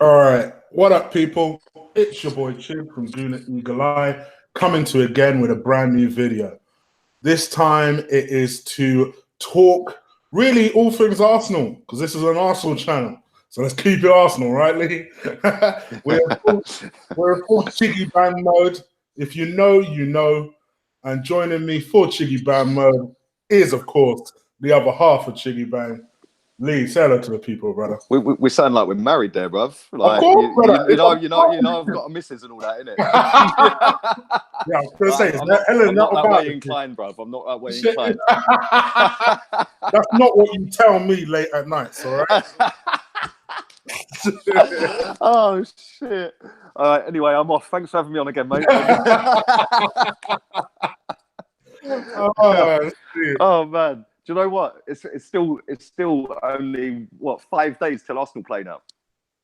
All right, what up, people? It's your boy Chib from Gooner coming to you again with a brand new video. This time it is to talk really all things Arsenal because this is an Arsenal channel. So let's keep it Arsenal, right, Lee? we're in full Chiggy Bang mode. If you know, you know. And joining me for Chiggy Bang mode is, of course, the other half of Chiggy Bang. Lee, say hello to the people, brother. We sound like we're married there, bruv. Like, Of course, brother. I've got a missus and all that, innit? Yeah, I was gonna say, I'm not that way inclined, bruv. I'm not that way inclined. That's not what you tell me late at nights, all right? Oh shit! All right. Anyway, I'm off. Thanks for having me on again, mate. Oh man. Do you know what? It's still only 5 days till Arsenal play now.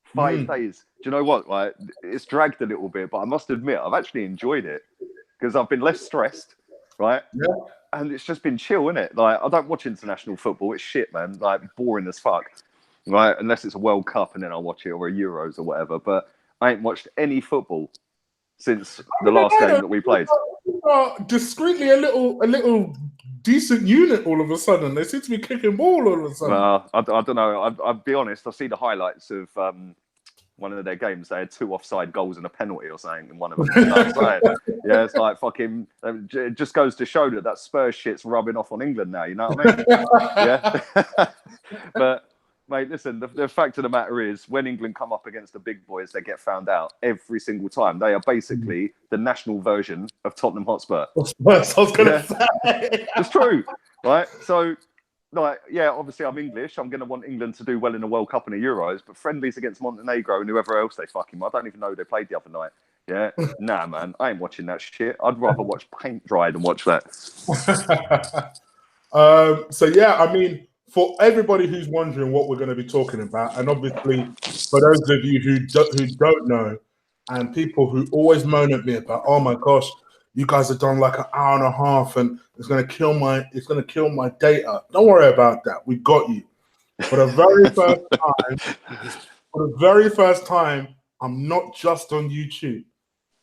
5 days. Do you know what? Like, it's dragged a little bit, but I must admit I've actually enjoyed it because I've been less stressed, right? Yeah. And it's just been chill, innit? Like, I don't watch international football. It's shit, man. Like, boring as fuck, right? Unless it's a World Cup and then I'll watch it, or a Euros or whatever. But I ain't watched any football since the last game that we played. Discreetly a little decent unit all of a sudden. They seem to be kicking ball all of a sudden. I don't know. I'll be honest. I see the highlights of one of their games. They had 2 offside goals and a penalty or something in one of them. Yeah, it's like fucking. It just goes to show that Spurs shit's rubbing off on England now. You know what I mean? Yeah. But mate, listen. The fact of the matter is, when England come up against the big boys, they get found out every single time. They are basically the national version of Tottenham Hotspur. That's what I was gonna say. It's true, right? So, like, yeah, obviously I'm English. I'm going to want England to do well in the World Cup and the Euros, but friendlies against Montenegro and whoever else they fucking, I don't even know they played the other night. Yeah, nah, man, I ain't watching that shit. I'd rather watch paint dry than watch that. So yeah, I mean, for everybody who's wondering what we're going to be talking about, and obviously for those of you who don't know, and people who always moan at me about, oh my gosh, you guys have done like an hour and a half, and it's going to kill my data. Don't worry about that. We got you. For the very first time, I'm not just on YouTube.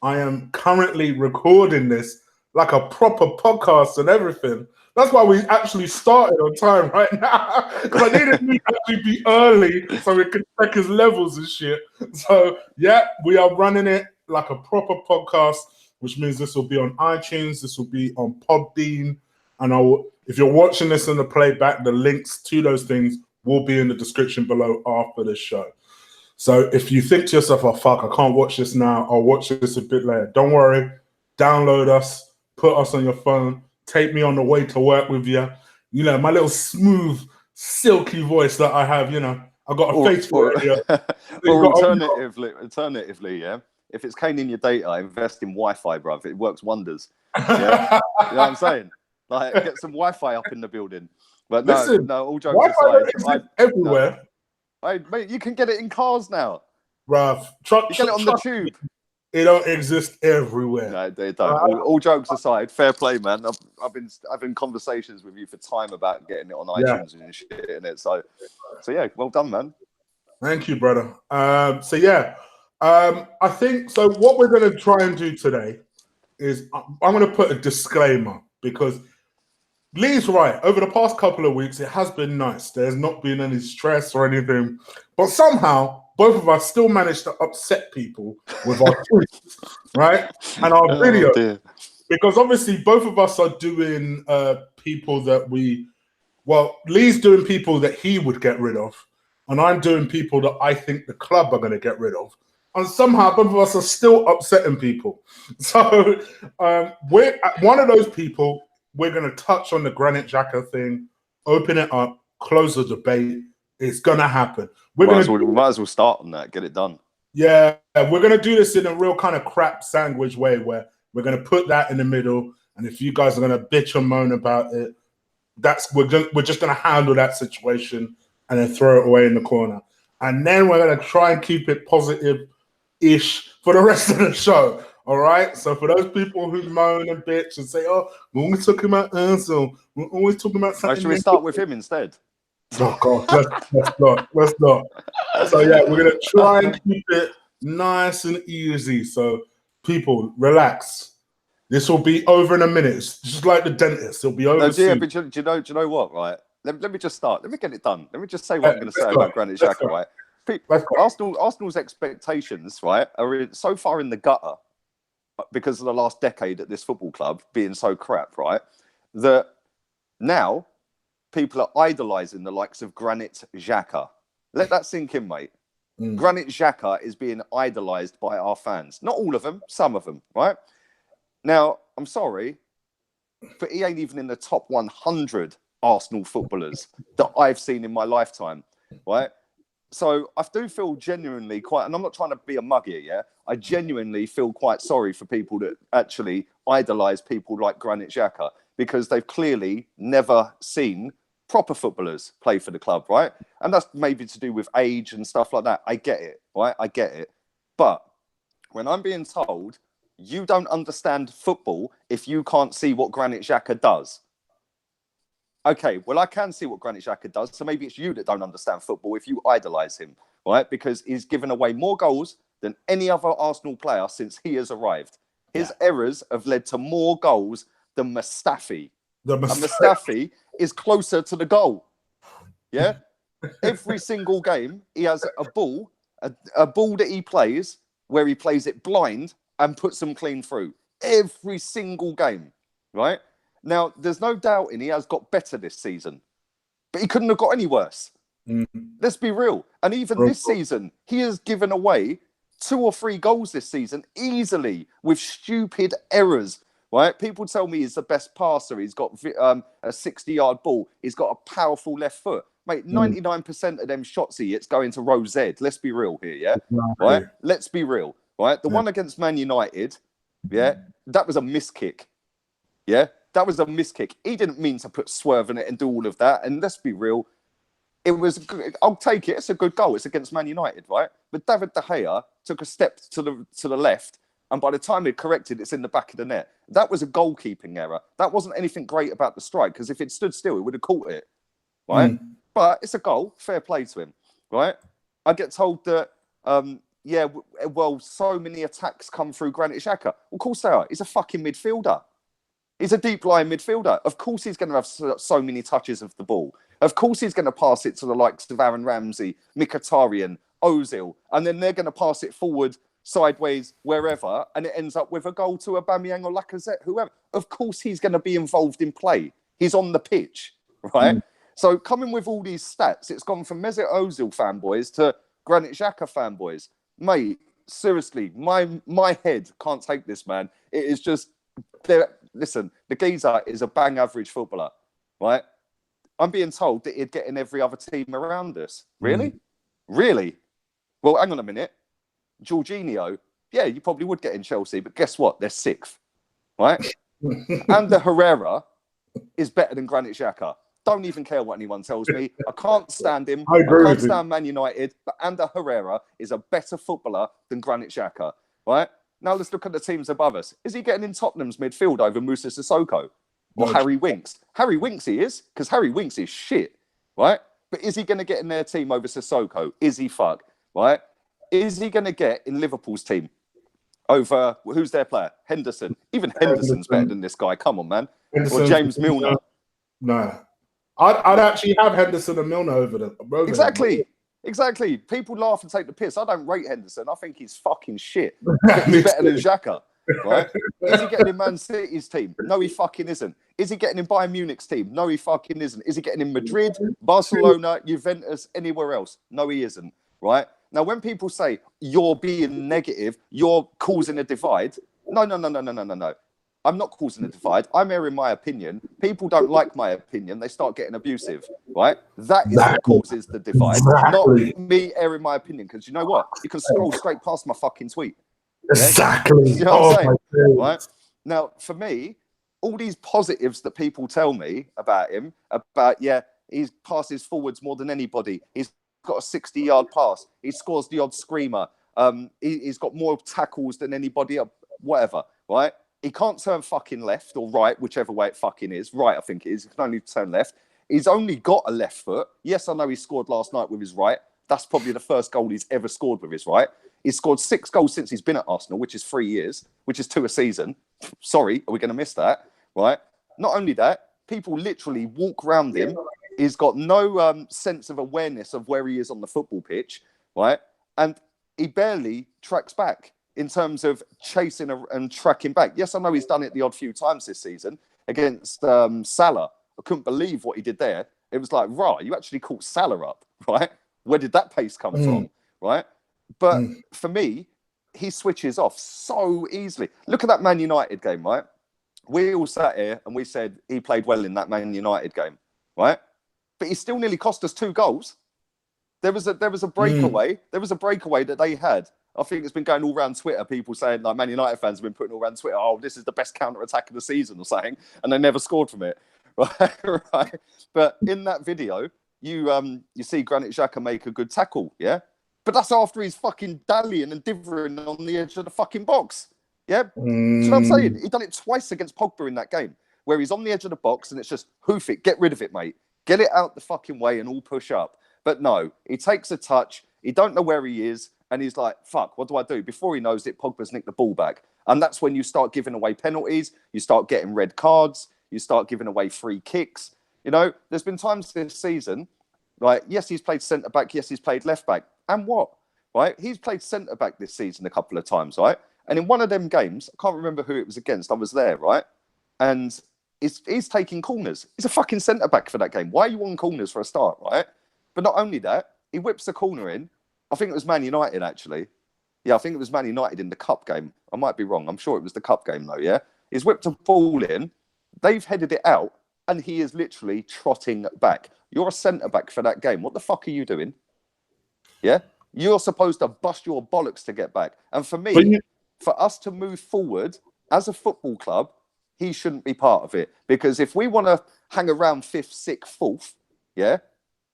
I am currently recording this like a proper podcast and everything. That's why we actually started on time right now, because I needed to actually be early so we could check his levels and shit. So yeah, we are running it like a proper podcast, which means this will be on iTunes, this will be on Podbean, and if you're watching this in the playback, the links to those things will be in the description below after the show. So if you think to yourself, oh fuck, I can't watch this now, I'll watch this a bit later, don't worry, download us, put us on your phone, take me on the way to work with you. You know, my little smooth, silky voice that I have, you know, I've got a face for it. Or alternatively, yeah, if it's caning your data, invest in Wi-Fi, bruv. It works wonders. Yeah? You know what I'm saying? Like, get some Wi-Fi up in the building. But no, all jokes aside. Everywhere. Mate, you can get it in cars now. Bruv. You get it on the tube. It don't exist everywhere. No, they don't. All jokes aside, fair play, man. I've been having conversations with you for time about getting it on iTunes and shit in it. So yeah, well done, man. Thank you, brother. I think so. What we're going to try and do today is I'm going to put a disclaimer, because Lee's right. Over the past couple of weeks, it has been nice. There's not been any stress or anything, but somehow both of us still managed to upset people with our tweets, right? And our videos. Dear. Because obviously both of us are doing people that Lee's doing people that he would get rid of, and I'm doing people that I think the club are going to get rid of. And somehow both of us are still upsetting people. So we're one of those people. We're going to touch on the Granit Xhaka thing, open it up, close the debate. It's going to happen. We might as well start on that, get it done. Yeah, we're going to do this in a real kind of crap sandwich way, where we're going to put that in the middle. And if you guys are going to bitch and moan about it, we're just going to handle that situation and then throw it away in the corner. And then we're going to try and keep it positive-ish for the rest of the show. All right. So for those people who moan and bitch and say, "Oh, we're always talking about Arsenal, we're always talking about something," should we start with him instead? Oh God, let's not. So yeah, we're gonna try and keep it nice and easy. So people, relax. This will be over in a minute. It's just like the dentist. It'll be over No, soon. but do you know what? Right. Let me just start. Let me get it done. Let me just say what I'm going to say about Granit Xhaka. Right. Arsenal's expectations, right, are so far in the gutter because of the last decade at this football club being so crap, right, that now people are idolising the likes of Granit Xhaka. Let that sink in, mate. Granit Xhaka is being idolised by our fans. Not all of them, some of them, right? Now, I'm sorry, but he ain't even in the top 100 Arsenal footballers that I've seen in my lifetime, right? So I do feel genuinely quite, and I'm not trying to be a mug here, yeah? I genuinely feel quite sorry for people that actually idolise people like Granit Xhaka because they've clearly never seen proper footballers play for the club, right? And that's maybe to do with age and stuff like that. I get it, right? I get it. But when I'm being told you don't understand football if you can't see what Granit Xhaka does. Okay, well, I can see what Granit Xhaka does, so maybe it's you that don't understand football if you idolise him, right? Because he's given away more goals than any other Arsenal player since he has arrived. His errors have led to more goals than Mustafi. And Mustafi is closer to the goal. Yeah? Every single game, he has a ball that he plays where he plays it blind and puts them clean through. Every single game, right? Now, there's no doubt he has got better this season, but he couldn't have got any worse. Let's be real. And even this season, he has given away 2 or 3 goals this season easily with stupid errors, right? People tell me he's the best passer. He's got a 60-yard ball. He's got a powerful left foot. Mate, 99% of them shots it's going to row Z. Let's be real here, yeah? Right? Let's be real, right? The one against Man United, yeah, that was a miss kick. Yeah, that was a miss kick. He didn't mean to put swerve in it and do all of that. And let's be real, it was. I'll take it. It's a good goal. It's against Man United, right? But David De Gea took a step to the left, and by the time he corrected, it's in the back of the net. That was a goalkeeping error. That wasn't anything great about the strike because if it stood still, he would have caught it, right? But it's a goal. Fair play to him, right? I get told that. Well, so many attacks come through Granit Xhaka. Well, of course they are. He's a fucking midfielder. He's a deep-lying midfielder. Of course he's going to have so many touches of the ball. Of course he's going to pass it to the likes of Aaron Ramsey, Mkhitaryan, Ozil, and then they're going to pass it forward, sideways, wherever, and it ends up with a goal to Aubameyang or Lacazette, whoever. Of course he's going to be involved in play. He's on the pitch, right? So coming with all these stats, it's gone from Mesut Ozil fanboys to Granit Xhaka fanboys. Mate, seriously, my head can't take this, man. It is just... Listen, the geezer is a bang average footballer, right? I'm being told that he'd get in every other team around us. Really? Really? Well, hang on a minute. Jorginho, yeah, you probably would get in Chelsea, but guess what? They're 6th, right? And the Herrera is better than Granit Xhaka. Don't even care what anyone tells me. I can't stand him. I can't stand Man United, but Ander Herrera is a better footballer than Granit Xhaka, right? Now let's look at the teams above us. Is he getting in Tottenham's midfield over Moussa Sissoko or Harry Winks? Harry Winks he is, because Harry Winks is shit, right? But is he going to get in their team over Sissoko? Is he fuck, right? Is he going to get in Liverpool's team over, who's their player? Henderson. Even Henderson's better than this guy. Come on, man. Or James Milner. No. I'd actually have Henderson and Milner over them. Exactly. People laugh and take the piss. I don't rate Henderson. I think he's fucking shit. He's better than Xhaka, right? Is he getting in Man City's team? No, he fucking isn't. Is he getting in Bayern Munich's team? No, he fucking isn't. Is he getting in Madrid, Barcelona, Juventus, anywhere else? No, he isn't, right? Now, when people say you're being negative, you're causing a divide. No. I'm not causing a divide. I'm airing my opinion. People don't like my opinion. They start getting abusive, right? That is what causes the divide, not me airing my opinion. Because you know what? You can scroll straight past my fucking tweet. Yeah? Exactly. You know what I'm saying? Right? Now, for me, all these positives that people tell me about him, he passes forwards more than anybody. He's got a 60-yard pass. He scores the odd screamer. He's got more tackles than anybody, whatever, right? He can't turn fucking left or right, whichever way it fucking is. Right, I think it is. He can only turn left. He's only got a left foot. Yes, I know he scored last night with his right. That's probably the first goal he's ever scored with his right. He's scored 6 goals since he's been at Arsenal, which is 3 years, which is 2 a season. Sorry, are we going to miss that? Right? Not only that, people literally walk around him. He's got no sense of awareness of where he is on the football pitch, right? And he barely tracks back in terms of chasing and tracking back. Yes, I know he's done it the odd few times this season against Salah. I couldn't believe what he did there. It was like, right, you actually caught Salah up, right? Where did that pace come from, right? But for me, he switches off so easily. Look at that Man United game, right? We all sat here and we said he played well in that Man United game, right? But he still nearly cost us 2 goals. There was a breakaway. There was a breakaway that they had. I think it's been going all around Twitter. People saying, like, Man United fans have been putting all around Twitter, oh, this is the best counter-attack of the season or something, and they never scored from it. Right? But in that video, you see Granit Xhaka make a good tackle, yeah? But that's after he's fucking dallying and divvying on the edge of the fucking box. Yeah? Do you know what I'm saying? He done it twice against Pogba in that game, where he's on the edge of the box and it's just, hoof it, get rid of it, mate. Get it out the fucking way and all push up. But no, he takes a touch, he don't know where he is, and he's like, fuck, what do I do? Before he knows it, Pogba's nicked the ball back. And that's when you start giving away penalties, you start getting red cards, you start giving away free kicks. You know, there's been times this season, like, yes, he's played centre-back, yes, he's played left-back. And what? Right? He's played centre-back this season a couple of times, right? And in one of them games, I can't remember who it was against, I was there, right? And he's taking corners. He's a fucking centre-back for that game. Why are you on corners for a start, right? But not only that, he whips a corner in. I think it was Man United, actually. Yeah, I think it was Man United in the cup game. I might be wrong. I'm sure it was the cup game, though, yeah? He's whipped a ball in. They've headed it out, and he is literally trotting back. You're a centre-back for that game. What the fuck are you doing? Yeah? You're supposed to bust your bollocks to get back. And for me, for us to move forward as a football club, he shouldn't be part of it. Because if we want to hang around 5th, 6th, 4th, yeah,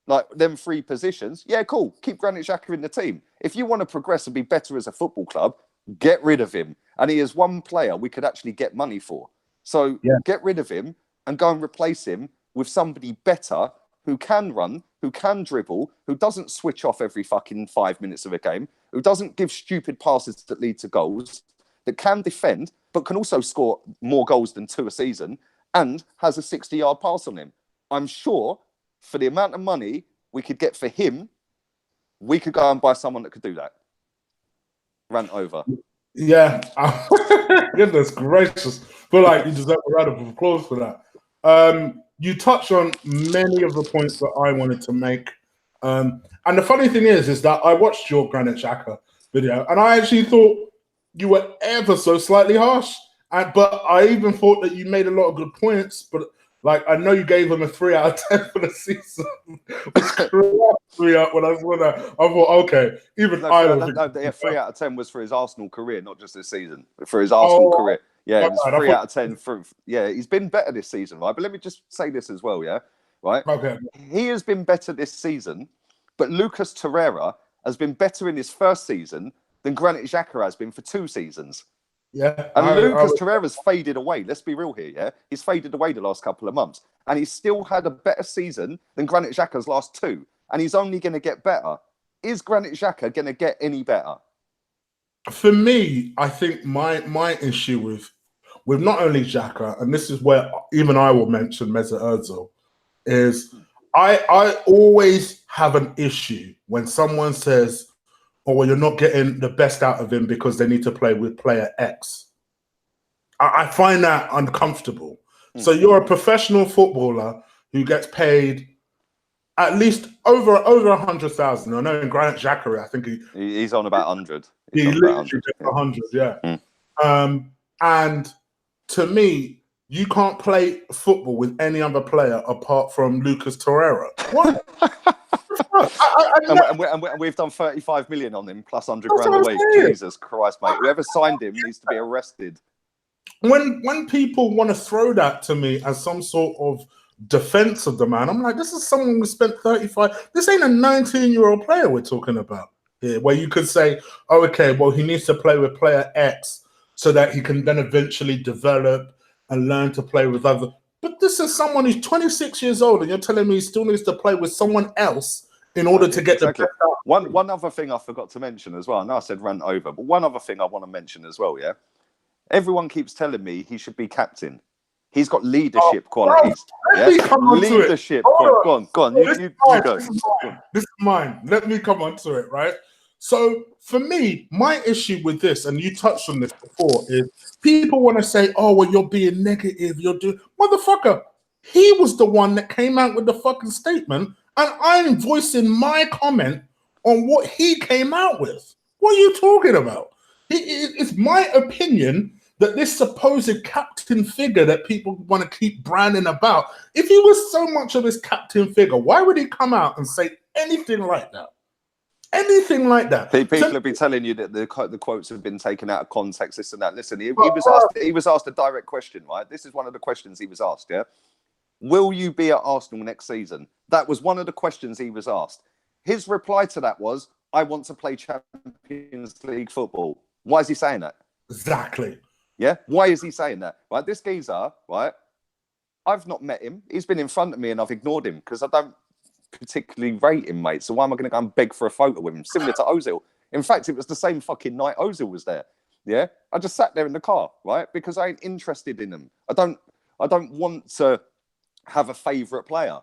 like them 3 positions, yeah, cool. Keep Granit Xhaka in the team. If you want to progress and be better as a football club, get rid of him. And he is one player we could actually get money for. So get rid of him and go and replace him with somebody better who can run, who can dribble, who doesn't switch off every fucking 5 minutes of a game, who doesn't give stupid passes that lead to goals, that can defend, but can also score more goals than 2 a season, and has a 60-yard pass on him. I'm sure for the amount of money we could get for him, we could go and buy someone that could do that. Rant over. Yeah. Goodness gracious. Feel like you deserve a round of applause for that. You touched on many of the points that I wanted to make. And the funny thing is that I watched your Granit Xhaka video, and I actually thought you were ever so slightly harsh. But I even thought that you made a lot of good points. But like, I know you gave him a 3 out of 10 for the season. When I saw that, I thought, okay, even no, 3 out of 10 was for his Arsenal career, not just this season. For his Arsenal career. Yeah, it was 3 out of 10. Yeah, he's been better this season, right? But let me just say this as well, yeah? Right? Okay. He has been better this season, but Lucas Torreira has been better in his first season than Granit Xhaka has been for 2 seasons. Yeah. And Lucas Torreira's faded away. Let's be real here, yeah? He's faded away the last couple of months. And he's still had a better season than Granit Xhaka's last 2. And he's only going to get better. Is Granit Xhaka going to get any better? For me, I think my issue with not only Xhaka, and this is where even I will mention Mesut Ozil, is I always have an issue when someone says, oh, well, you're not getting the best out of him because they need to play with player X. I find that uncomfortable. So you're a professional footballer who gets paid at least over 100,000. I know in Granit Xhaka, I think he's on about 100. He literally gets 100, yeah. And to me, you can't play football with any other player apart from Lucas Torreira. What? and we've done 35 million on him plus 100 grand a week. Jesus Christ, mate! Whoever signed him needs to be arrested. When people want to throw that to me as some sort of defense of the man, I'm like, this is someone who spent 35. This ain't a 19-year-old player we're talking about here, where you could say, oh, okay, well, he needs to play with player X so that he can then eventually develop and learn to play with other. But this is someone who's 26 years old, and you're telling me he still needs to play with someone else in order to get exactly. the best out. One other thing I forgot to mention as well. I know I said rant over, but one other thing I want to mention as well. Yeah, everyone keeps telling me he should be captain. He's got leadership qualities. Let me come on to it. Leadership. Go on. You go. This is mine. Let me come on to it, right? So for me, my issue with this, and you touched on this before, is people want to say, oh, well, you're being negative. You're doing... Motherfucker, he was the one that came out with the fucking statement, and I'm voicing my comment on what he came out with. What are you talking about? It's my opinion that this supposed captain figure that people want to keep branding about, if he was so much of this captain figure, why would he come out and say anything like that? Anything like that? People have been telling you that the quotes have been taken out of context, this and that. Listen, he was asked a direct question, right? This is one of the questions he was asked, yeah? Will you be at Arsenal next season? That was one of the questions he was asked. His reply to that was, I want to play Champions League football. Why is he saying that? Exactly. Yeah? Why is he saying that? Right? This geezer, right? I've not met him. He's been in front of me and I've ignored him because I don't particularly rate him, mate. So why am I going to go and beg for a photo with him? Similar to Ozil. In fact, it was the same fucking night Ozil was there. Yeah? I just sat there in the car, right? Because I ain't interested in him. I don't want to have a favourite player.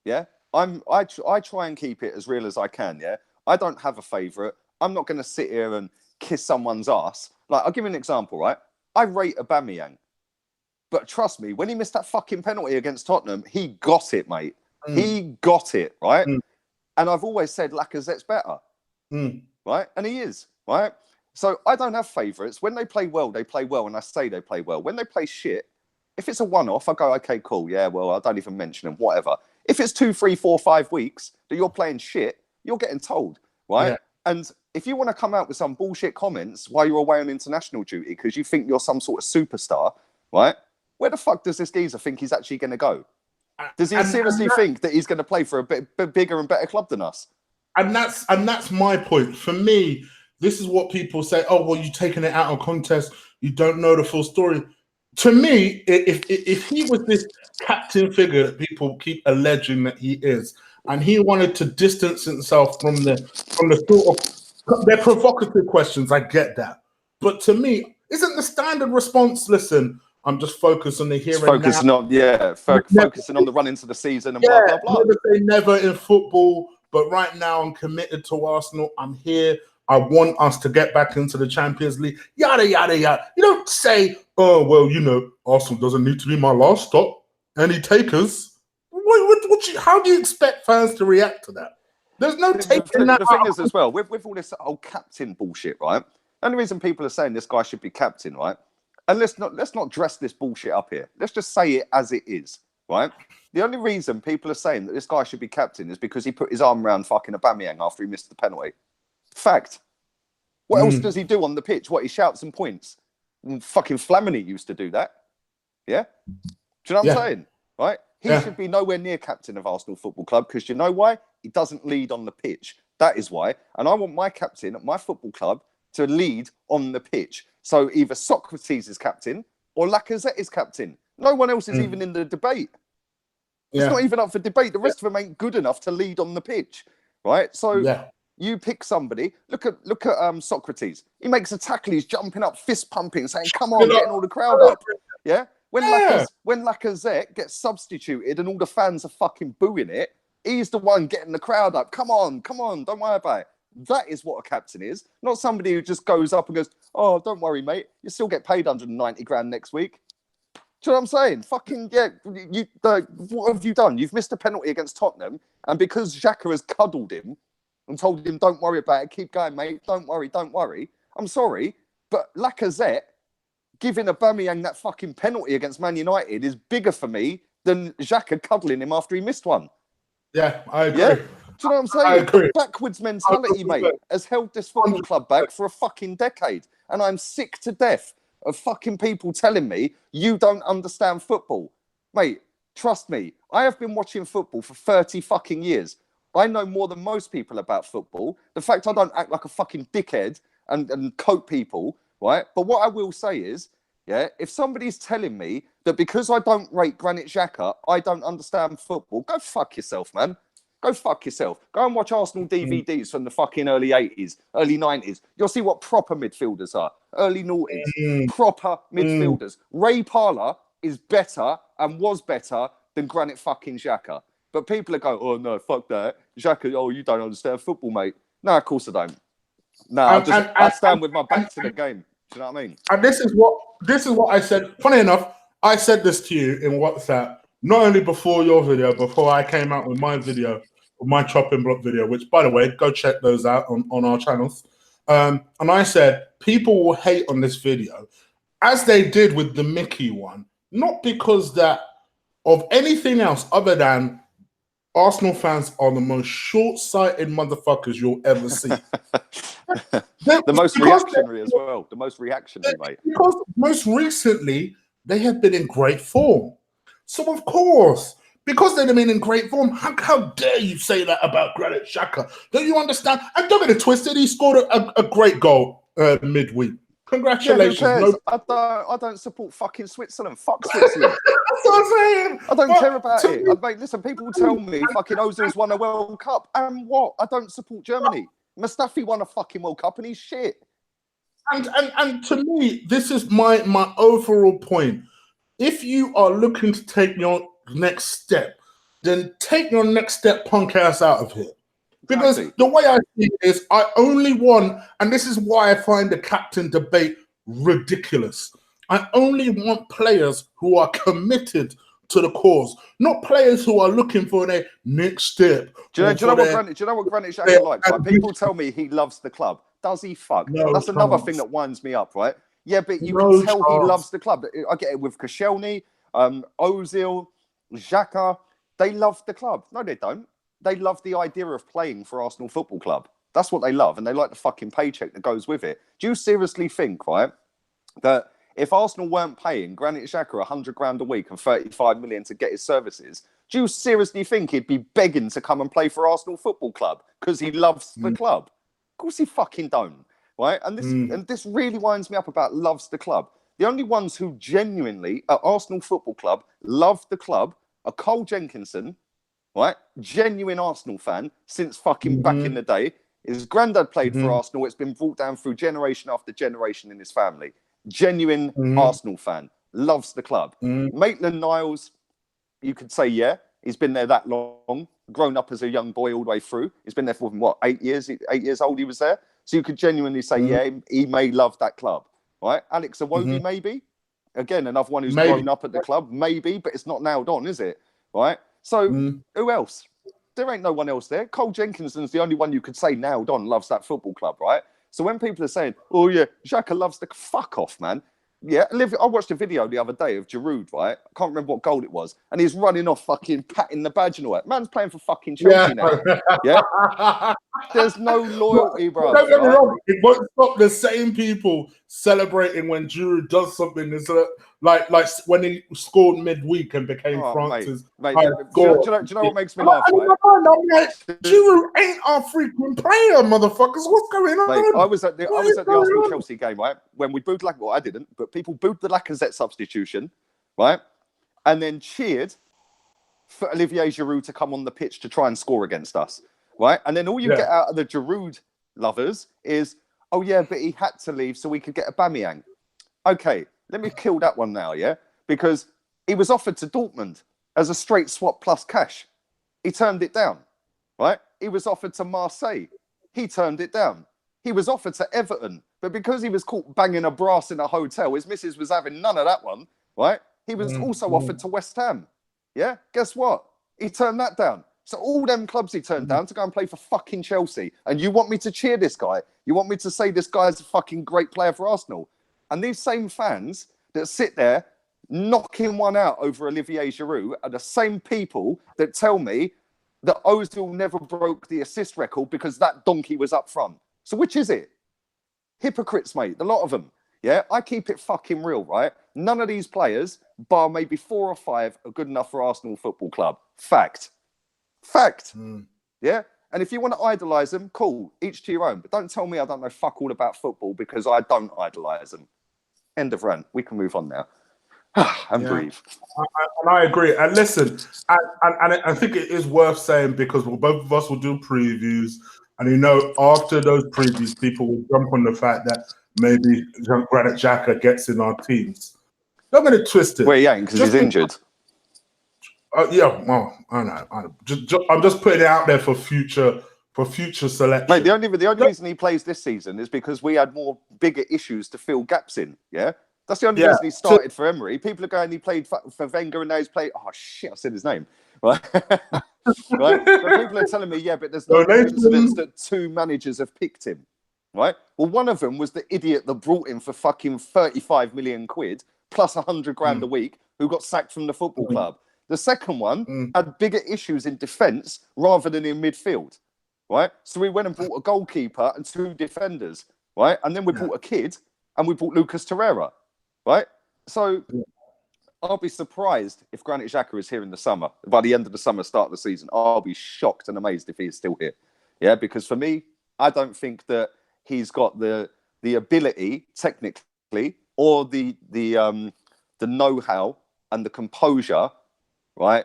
Yeah? I try and keep it as real as I can, yeah? I don't have a favourite. I'm not going to sit here and kiss someone's ass. Like, I'll give you an example, right? I rate Aubameyang. But trust me, when he missed that fucking penalty against Tottenham, he got it, mate. He got it, right? And I've always said Lacazette's better, right? And he is, right? So I don't have favourites. When they play well, and I say they play well. When they play shit, if it's a one-off, I go, okay, cool, yeah, well, I don't even mention them, whatever. If it's 2, 3, 4, 5 weeks that you're playing shit, you're getting told, right? Yeah. And if you want to come out with some bullshit comments while you're away on international duty because you think you're some sort of superstar, right? Where the fuck does this geezer think he's actually going to go? Does he seriously think that he's going to play for a bit bigger and better club than us? And that's my point. For me, this is what people say, oh, well, you're taking it out of context. You don't know the full story. To me, if he was this captain figure that people keep alleging that he is, and he wanted to distance himself from the sort of their provocative questions, I get that. But to me, isn't the standard response, listen, I'm just focused on the here and now. Focusing on the run into the season and blah, blah, blah. Never say never in football, but right now I'm committed to Arsenal. I'm here. I want us to get back into the Champions League. Yada, yada, yada. You don't say, oh, well, you know, Arsenal doesn't need to be my last stop. Any takers? How do you expect fans to react to that? There's no taking that. The thing is as well, with all this old captain bullshit, right? The only reason people are saying this guy should be captain, right? And let's not dress this bullshit up here. Let's just say it as it is, right? The only reason people are saying that this guy should be captain is because he put his arm around fucking Aubameyang after he missed the penalty. Fact. What else does he do on the pitch? What, he shouts and points? Fucking Flamini used to do that. Yeah? Do you know what I'm saying? Right? He should be nowhere near captain of Arsenal Football Club because you know why? He doesn't lead on the pitch. That is why. And I want my captain at my football club to lead on the pitch. So either Socrates is captain or Lacazette is captain. No one else is even in the debate. It's not even up for debate. The rest of them ain't good enough to lead on the pitch. Right? So you pick somebody. Look at Socrates. He makes a tackle. He's jumping up, fist pumping, saying, come on, getting all the crowd up. Yeah? When Lacazette gets substituted and all the fans are fucking booing it, he's the one getting the crowd up. Come on, don't worry about it. That is what a captain is. Not somebody who just goes up and goes, oh, don't worry, mate. You still get paid 190 grand next week. Do you know what I'm saying? Fucking, what have you done? You've missed a penalty against Tottenham, and because Xhaka has cuddled him and told him, don't worry about it, keep going, mate, don't worry. I'm sorry, but Lacazette giving Aubameyang that fucking penalty against Man United is bigger for me than Xhaka cuddling him after he missed one. Yeah, I agree. Yeah? Do you know what I'm saying? I agree. The backwards mentality, mate, has held this football club back for a fucking decade. And I'm sick to death of fucking people telling me you don't understand football. Mate, trust me, I have been watching football for 30 fucking years. I know more than most people about football. The fact I don't act like a fucking dickhead and coat people, right? But what I will say is, if somebody's telling me that because I don't rate Granit Xhaka, I don't understand football, go fuck yourself, man. Go fuck yourself. Go and watch Arsenal DVDs from the fucking early 80s, early 90s. You'll see what proper midfielders are. Early noughties. Proper midfielders. Ray Parlour is better and was better than Granit fucking Xhaka. But people are going, oh no, fuck that. Xhaka, oh, you don't understand football, mate. No, of course I don't. No, I stand with my back to the game. Do you know what I mean? And this is what I said. Funny enough, I said this to you in WhatsApp, not only before your video, before I came out with my video, my chopping block video, which, by the way, go check those out on our channels. And I said, people will hate on this video, as they did with the Mickey one, not because that of anything else other than Arsenal fans are the most short-sighted motherfuckers you'll ever see. The most reactionary as well. The most reactionary, mate. Because most recently, they have been in great form. So, of course, because they've been in great form, how dare you say that about Granit Xhaka? Don't you understand? And don't get it twisted, he scored a great goal midweek. Congratulations. Yeah, who cares? I don't support fucking Switzerland. Fuck Switzerland. That's what I'm saying. I don't care about it. Mate, listen, people tell me fucking Ozil's won a World Cup. And what? I don't support Germany. Mustafi won a fucking World Cup and he's shit. And to me, this is my overall point. If you are looking to take your next step, then take your next step punk ass out of here. Because the way I see it is, I only want, and this is why I find the captain debate ridiculous. I only want players who are committed to the cause, not players who are looking for their next step. Do you know what Granit Xhaka likes? Right? People tell me he loves the club. Does he fuck? No That's another thing that winds me up, right? Yeah, but you can tell he loves the club. I get it with Koscielny, Ozil, Xhaka. They love the club. No, they don't. They love the idea of playing for Arsenal Football Club. That's what they love, and they like the fucking paycheck that goes with it. Do you seriously think, right, that if Arsenal weren't paying Granit Xhaka 100 grand a week and 35 million to get his services, do you seriously think he'd be begging to come and play for Arsenal Football Club because he loves the club? Of course he fucking don't, right? And this really winds me up about loves the club. The only ones who genuinely at Arsenal Football Club love the club are Cole Jenkinson, right? Genuine Arsenal fan since fucking back in the day. His granddad played for Arsenal. It's been brought down through generation after generation in his family. Genuine Arsenal fan. Loves the club. Maitland-Niles, you could say, yeah, he's been there that long. Grown up as a young boy all the way through. He's been there for, what, 8 years? 8 years old he was there. So you could genuinely say, yeah, he may love that club, right? Alex Iwobi, maybe. Again, another one who's grown up at the club. Maybe, but it's not nailed on, is it? Right? So who else? There ain't no one else there. Cole Jenkinson's the only one you could say nailed on, loves that football club, right? So when people are saying, oh yeah, Xhaka loves the... Fuck off, man. Yeah, I watched a video the other day of Giroud, right? I can't remember what goal it was. And he's running off fucking patting the badge and all that. Man's playing for fucking Chelsea now. Yeah? There's no loyalty, bro. Don't get me wrong. It won't stop the same people celebrating when Giroud does something that's like when he scored midweek and became France's highest scorer. Do you know what makes me laugh? Right? Giroud ain't our frequent player, motherfuckers. What's going on? Mate, I was at the Arsenal Chelsea game, right? When we booed Lacazette. Well, I didn't, but people booed the Lacazette substitution, right? And then cheered for Olivier Giroud to come on the pitch to try and score against us, right? And then all you get out of the Giroud lovers is, oh yeah, but he had to leave so we could get Aubameyang. Okay, let me kill that one now, yeah? Because he was offered to Dortmund as a straight swap plus cash. He turned it down, right? He was offered to Marseille. He turned it down. He was offered to Everton, but because he was caught banging a brass in a hotel, his missus was having none of that one, right? He was also offered to West Ham. Yeah? Guess what? He turned that down. So all them clubs he turned down to go and play for fucking Chelsea. And you want me to cheer this guy? You want me to say this guy's a fucking great player for Arsenal? And these same fans that sit there knocking one out over Olivier Giroud are the same people that tell me that Ozil never broke the assist record because that donkey was up front. So which is it? Hypocrites, mate. A lot of them. Yeah, I keep it fucking real, right? None of these players, bar maybe 4 or 5, are good enough for Arsenal Football Club. Fact. Yeah? And if you want to idolise them, cool. Each to your own. But don't tell me I don't know fuck all about football because I don't idolise them. End of rant. We can move on now. and breathe. And I agree. And listen, and I think it is worth saying because both of us will do previews, and after those previews, people will jump on the fact that maybe Granit Xhaka gets in our teams. Don't get it twisted. Well, he ain't because he's injured. Yeah, well, I know. I'm just putting it out there for future selection. Mate, the only reason he plays this season is because we had bigger issues to fill gaps in. Yeah, that's the only reason he started for Emery. People are going, he played for Wenger, and now he's played. Oh shit, I said his name. Right, right. But people are telling me, yeah, but there's no coincidence that 2 managers have picked him. Right. Well, one of them was the idiot that brought him for fucking 35 million quid plus 100 grand a week, who got sacked from the football club. The second one had bigger issues in defence rather than in midfield, right? So we went and bought a goalkeeper and 2 defenders, right? And then we bought a kid and we bought Lucas Torreira, right? So I'll be surprised if Granit Xhaka is here in the summer. By the end of the summer, start of the season, I'll be shocked and amazed if he is still here. Yeah, because for me, I don't think that he's got the ability, technically, or the know-how and the composure, right,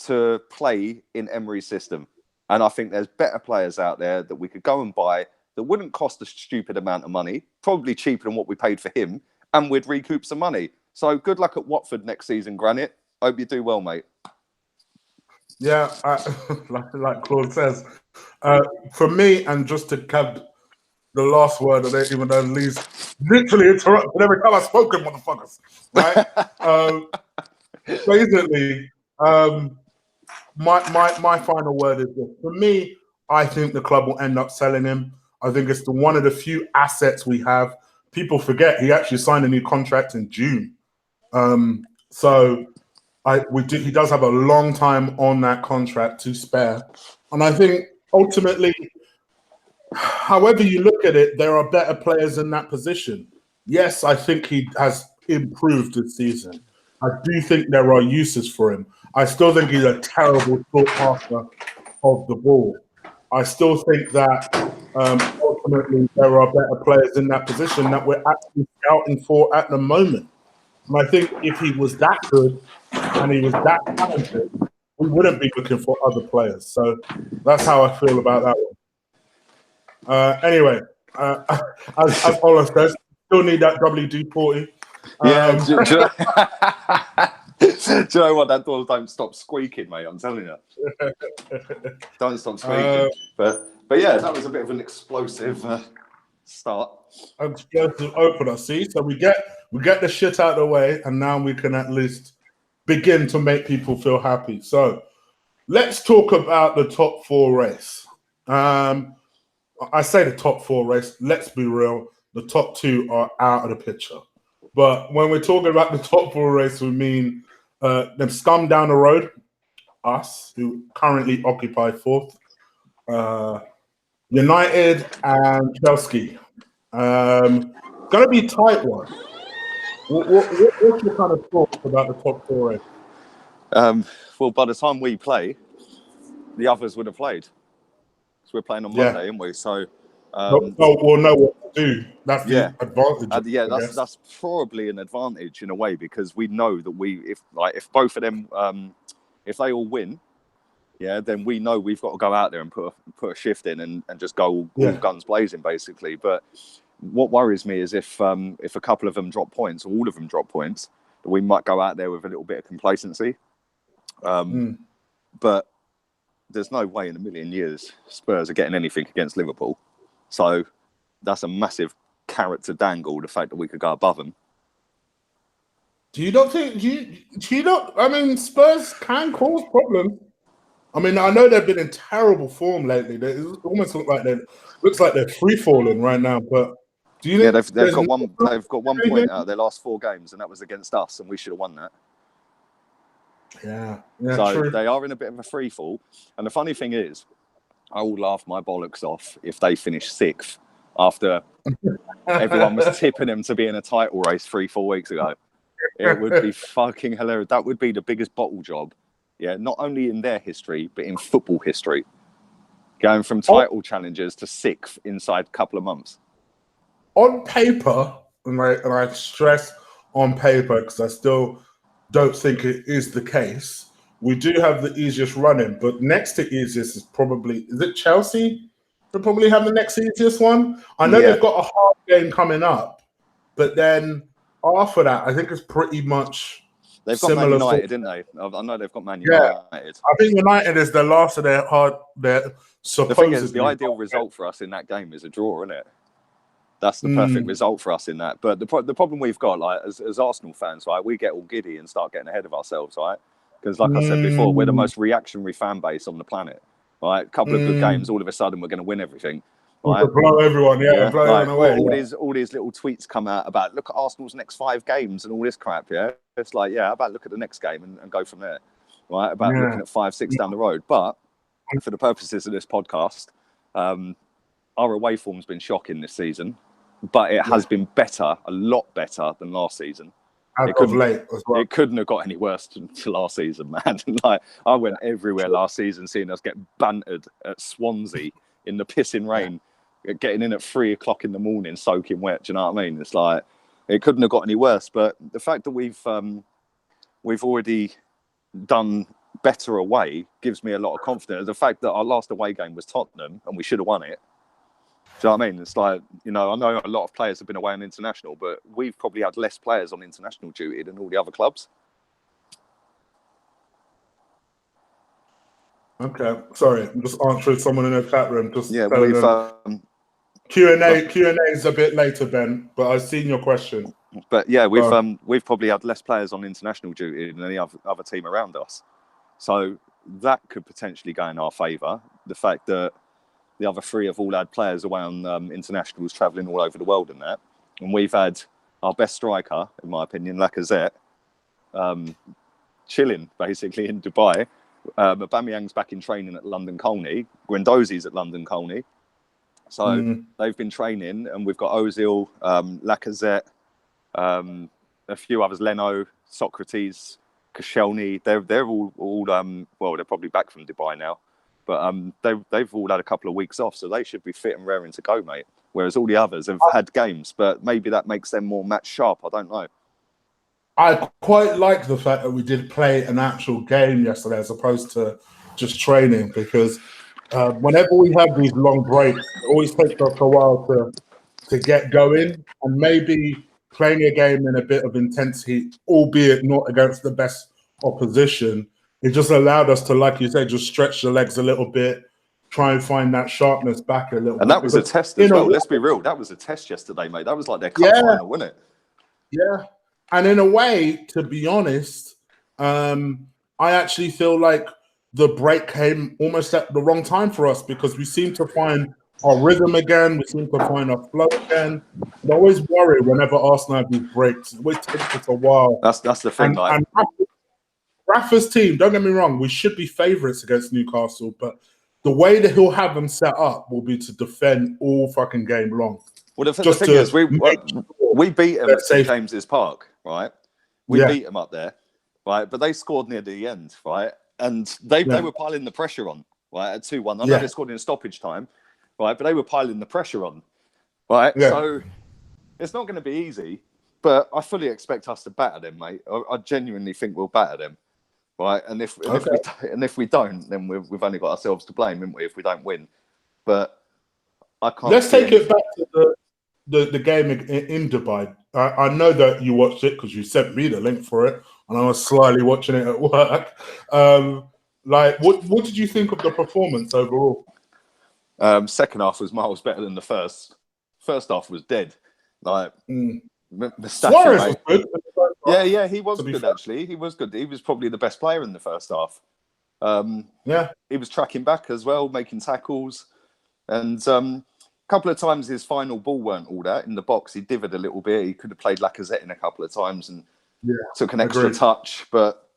to play in Emery's system. And I think there's better players out there that we could go and buy that wouldn't cost a stupid amount of money, probably cheaper than what we paid for him, and we'd recoup some money. So good luck at Watford next season, Granit. Hope you do well, mate. Yeah, like Claude says. For me, and just to have the last word of it, even though Lee's literally interrupted every time I spoke to motherfuckers, right? Basically, my final word is this. For me, I think the club will end up selling him. I think it's one of the few assets we have. People forget he actually signed a new contract in June. He does have a long time on that contract to spare. And I think ultimately, however you look at it, there are better players in that position. Yes, I think he has improved this season. I do think there are uses for him. I still think he's a terrible short passer of the ball. I still think that ultimately there are better players in that position that we're actually scouting for at the moment. And I think if he was that good and he was that talented, we wouldn't be looking for other players. So that's how I feel about that one. Anyway, as Ola says, still need that WD-40. Yeah, do you know what? That door don't stop squeaking, mate. I'm telling you. Don't stop squeaking. But yeah, that was a bit of an explosive start. Explosive opener. See, so we get the shit out of the way, and now we can at least begin to make people feel happy. So let's talk about the top 4 race. I say the top 4 race. Let's be real. The top 2 are out of the picture. But when we're talking about the top 4 race, we mean them scum down the road, us, who currently occupy 4th, United and Chelsea. Going to be a tight one. What's your kind of thoughts about the top 4 race? Well, by the time we play, the others would have played. So we're playing on Monday, aren't we? So we'll know what to do. That's the advantage. That's probably an advantage in a way, because we know that if both of them if they all win, then we know we've got to go out there and put a shift in and just go all guns blazing, basically. But what worries me is if a couple of them drop points or all of them drop points, that we might go out there with a little bit of complacency. But there's no way in a million years Spurs are getting anything against Liverpool. So that's a massive carrot to dangle, the fact that we could go above them. Do you not think? I mean, Spurs can cause problems. I mean, I know they've been in terrible form lately. It almost looks like they're free falling right now. But do you? Yeah, they've got one point out of their last 4 games, and that was against us, and we should have won that. Yeah, so true. They are in a bit of a free fall. And the funny thing is, I will laugh my bollocks off if they finish 6th after everyone was tipping them to be in a title race 3-4 weeks ago. It would be fucking hilarious. That would be the biggest bottle job. Yeah, not only in their history, but in football history. Going from title challengers to 6th inside a couple of months. On paper, and I stress on paper, because I still don't think it is the case. We do have the easiest running, but next to easiest is it Chelsea? They probably have the next easiest one. I know they've got a hard game coming up, but then after that, I think it's pretty much they've got Man United, didn't they? I know they've got Man United. I think United is the last of their supposedly. The thing is, the ideal result for us in that game is a draw, isn't it? That's the perfect result for us in that. But the problem we've got, like as Arsenal fans, right, we get all giddy and start getting ahead of ourselves, right? Because like I said before, we're the most reactionary fan base on the planet, right? A couple of good games, all of a sudden we're going to win everything. Right? Blow everyone, blow everyone away. All these little tweets come out about, look at Arsenal's next 5 games and all this crap, yeah? It's like, how about look at the next game and go from there, right? About looking at 5, 6 down the road. But for the purposes of this podcast, our away form's been shocking this season, but it has been better, a lot better than last season. It couldn't have got any worse than last season, man. Like, I went everywhere last season seeing us get bantered at Swansea in the pissing rain, getting in at 3 o'clock in the morning, soaking wet. Do you know what I mean? It's like, it couldn't have got any worse. But the fact that we've already done better away gives me a lot of confidence. The fact that our last away game was Tottenham and we should have won it. Do you know what I mean? It's like, I know a lot of players have been away on international, but we've probably had less players on international duty than all the other clubs. Okay, sorry, I'm just answering someone in the chat room. We've Q&A is a bit later, Ben, but I've seen your question. But we've probably had less players on international duty than any other team around us, so that could potentially go in our favour. The fact that the other 3 have all had players away on internationals, travelling all over the world and that, and we've had our best striker, in my opinion, Lacazette, chilling basically in Dubai. Aubameyang's back in training at London Colney. Guendouzi's at London Colney. So they've been training, and we've got Ozil, Lacazette, a few others, Leno, Socrates, Koscielny. They're all they're probably back from Dubai now, but they've all had a couple of weeks off, so they should be fit and raring to go, mate. Whereas all the others have had games, but maybe that makes them more match sharp. I don't know. I quite like the fact that we did play an actual game yesterday as opposed to just training, because whenever we have these long breaks, it always takes us a while to get going, and maybe playing a game in a bit of intensity, albeit not against the best opposition, it just allowed us to, like you said, just stretch the legs a little bit, try and find that sharpness back a little bit. And that was a test as well. Let's be real. That was a test yesterday, mate. That was like their cup final, wasn't it? Yeah. And in a way, to be honest, I actually feel like the break came almost at the wrong time for us, because we seem to find our rhythm again. We seem to find our flow again. I always worry whenever Arsenal have these breaks. It always takes us a while. That's the thing. And Rafa's team, don't get me wrong, we should be favourites against Newcastle, but the way that he'll have them set up will be to defend all fucking game long. Well, the thing is, we beat them at St James's Park, right? We beat them up there, right? But they scored near the end, right? And they were piling the pressure on, right? At 2-1. I know they scored in stoppage time, right? But they were piling the pressure on, right? Yeah. So it's not going to be easy, but I fully expect us to batter them, mate. I genuinely think we'll batter them, right? And if we don't, then we've only got ourselves to blame, haven't we? If we don't win, but I can't. Let's take it back to the game in Dubai. I know that you watched it because you sent me the link for it, and I was slyly watching it at work. What did you think of the performance overall? Second half was miles better than the first. First half was dead. Suarez was good. Yeah, he was good actually. He was good. He was probably the best player in the first half. He was tracking back as well, making tackles, and a couple of times his final ball weren't all that in the box. He dithered a little bit. He could have played Lacazette in a couple of times and took an extra touch, but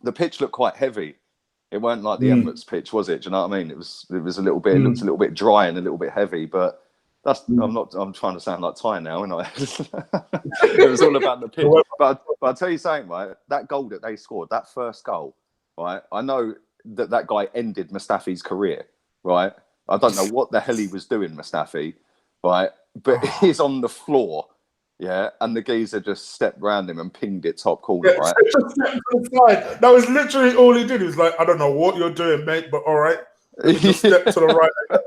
the pitch looked quite heavy. It weren't like the Emirates pitch, was it? Do you know what I mean? It was a little bit. It looked a little bit dry and a little bit heavy, but. I'm trying to sound like Ty now, and it was all about the pitch. But I'll tell you something, right? That goal that they scored, that first goal, right? I know that guy ended Mustafi's career, right? I don't know what the hell he was doing, Mustafi, right? But he's on the floor, Yeah, and the geezer just stepped round him and pinged it top corner, Yeah, right? so just step to the side. That was literally all he did. He was like, I don't know what you're doing, mate, but all right. Let me just step to the right.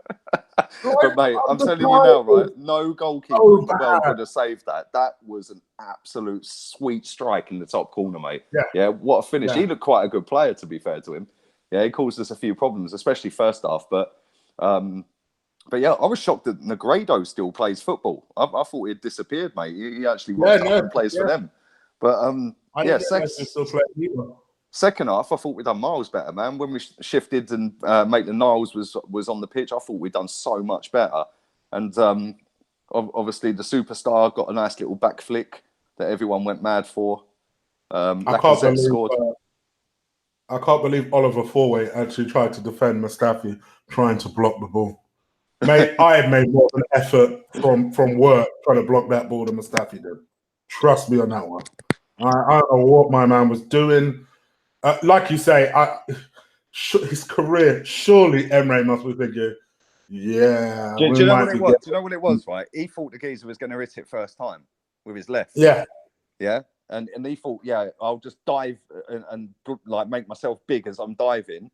But mate, I'm just telling you now, right? like, No goalkeeper so in the world bad. would have saved that. That was an absolute sweet strike in the top corner, mate. Yeah. Yeah, what a finish. Yeah. He looked quite a good player, to be fair to him. Yeah, he caused us a few problems, especially first half. But yeah, I was shocked that Negredo still plays football. I thought he had disappeared, mate. He actually rocks up and plays for them. But I didn't realize he still played either. second half, I thought we'd done miles better, man. When we shifted and Maitland-Niles was on the pitch, I thought we'd done so much better. And obviously, the superstar got a nice little back flick that everyone went mad for. Lacazette scored. I can't believe Oliver Forway actually tried to defend Mustafi trying to block the ball. Mate, I had made more of an effort from work trying to block that ball than Mustafi did. Trust me on that one. I don't know what my man was doing. Like you say, his career, surely Emre must be thinking, yeah. Do you know what it was? Do you know what it was, right? He thought the geezer was going to hit it first time with his left. Yeah. Yeah. And he thought, yeah, I'll just dive and like make myself big as I'm diving,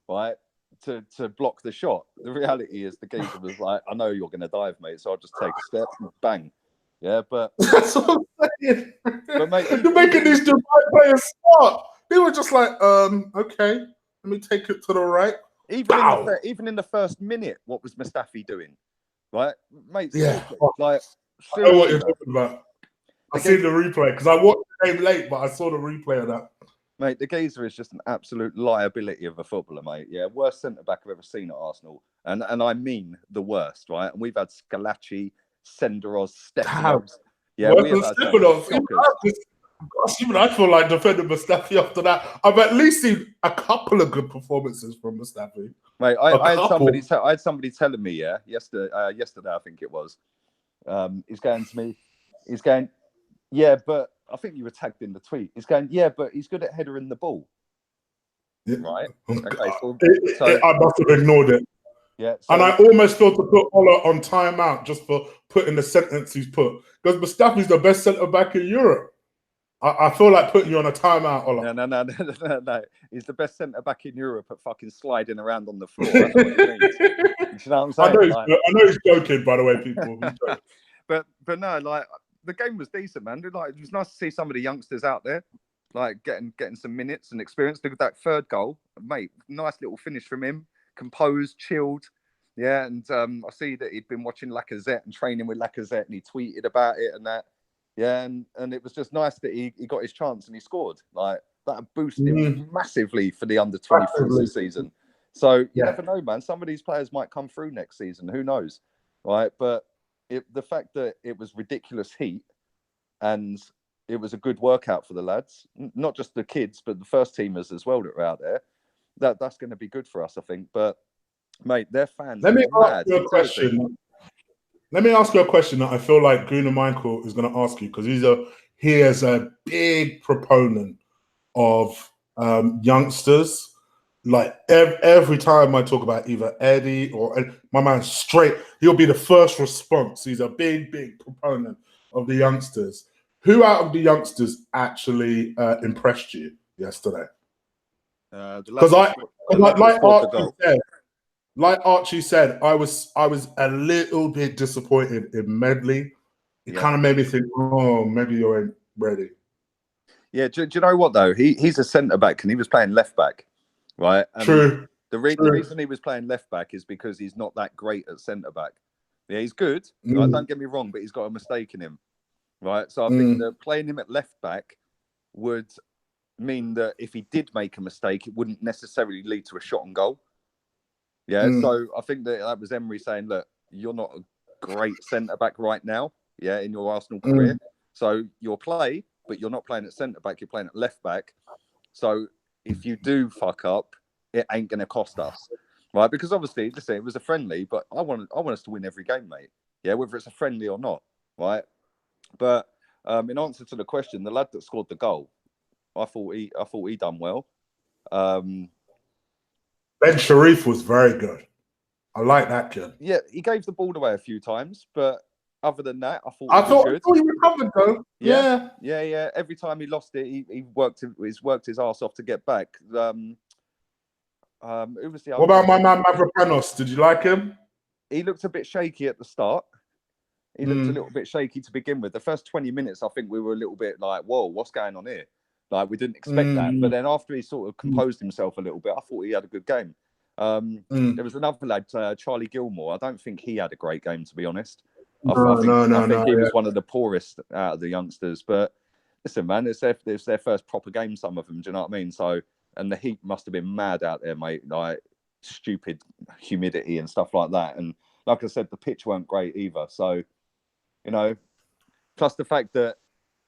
right, to block the shot. The reality is the geezer was like, I know you're going to dive, mate, so I'll just take a step and bang. Yeah, but... That's what I'm saying. But mate, you're making these Dubai players smart. They were just like, okay, let me take it to the right. Even in the first minute, what was Mustafi doing? Right? Mate, yeah. Like, I know what you're talking about. I seen the replay because I watched the game late, but I saw the replay of that. Mate, the geezer is just an absolute liability of a footballer, mate. Yeah, worst centre-back I've ever seen at Arsenal. And I mean the worst, right? And we've had Scalacci, Senderos, Stefanovs. Yeah, we have had Stefanovs. Even I feel like defending Mustafi after that. I've at least seen a couple of good performances from Mustafi. Mate, I had somebody telling me, yesterday I think it was. He's going to me, he's going, yeah, but I think you were tagged in the tweet. He's going, yeah, but he's good at headering the ball. Yeah. Right? Okay, I must have ignored it. Yeah. And I almost thought to put Ola on timeout just for putting the sentence he's put. Because Mustafi's the best centre-back in Europe. I feel like putting you on a timeout, Ola. No. He's the best centre-back in Europe at fucking sliding around on the floor. That's what he means. Do you know what I'm saying? I know he's joking, by the way, people. but no, like, the game was decent, man. Like, it was nice to see some of the youngsters out there, like getting some minutes and experience. Look at that third goal, mate. Nice little finish from him. Composed, chilled. Yeah, and I see that he'd been watching Lacazette and training with Lacazette, and he tweeted about it and that. Yeah, and it was just nice that he got his chance and he scored. Like, that boosted him massively for the under-23s this season. So you never know, man. Some of these players might come through next season. Who knows, right? But the fact that it was ridiculous heat and it was a good workout for the lads, not just the kids, but the first teamers as well that were out there, that's going to be good for us, I think. But, mate, their fans... Let me ask you a question. Let me ask you a question that I feel like Gooner Michael is going to ask you, because he is a big proponent of youngsters. Like every time I talk about either Eddie or my man straight, he'll be the first response. He's a big proponent of the youngsters. Who out of the youngsters actually impressed you yesterday? Because like Archie said, I was a little bit disappointed in Medley. It kind of made me think, oh, maybe you ain't ready. Yeah, do you know what though? He's a centre back and he was playing left back, right? And True. The reason he was playing left back is because he's not that great at centre back. Yeah, he's good. Right? Don't get me wrong, but he's got a mistake in him, right? So I think that playing him at left back would mean that if he did make a mistake, it wouldn't necessarily lead to a shot on goal. Yeah, so I think that was Emery saying, look, you're not a great centre back right now, yeah, in your Arsenal career. So you'll play, but you're not playing at centre back, you're playing at left back. So if you do fuck up, it ain't going to cost us, right? Because obviously, listen, it was a friendly, but I want us to win every game, mate. Yeah, whether it's a friendly or not, right? But in answer to the question, the lad that scored the goal, I thought he done well. Ben Sharif was very good. I like that kid. Yeah, he gave the ball away a few times, but other than that, I thought I he was thought good. he recovered though. Yeah. Every time he lost it, he worked his ass off to get back. Who was the What other about my one? man Mavropanos? Did you like him? He looked a bit shaky at the start. He looked a little bit shaky to begin with. The first 20 minutes, I think we were a little bit like, whoa, what's going on here? Like, we didn't expect that. But then after he sort of composed himself a little bit, I thought he had a good game. There was another lad, Charlie Gilmore. I don't think he had a great game, to be honest. I think he was one of the poorest out of the youngsters. But listen, man, it's their first proper game, some of them. Do you know what I mean? So, and the heat must have been mad out there, mate. Like, stupid humidity and stuff like that. And like I said, the pitch weren't great either. So, you know, plus the fact that,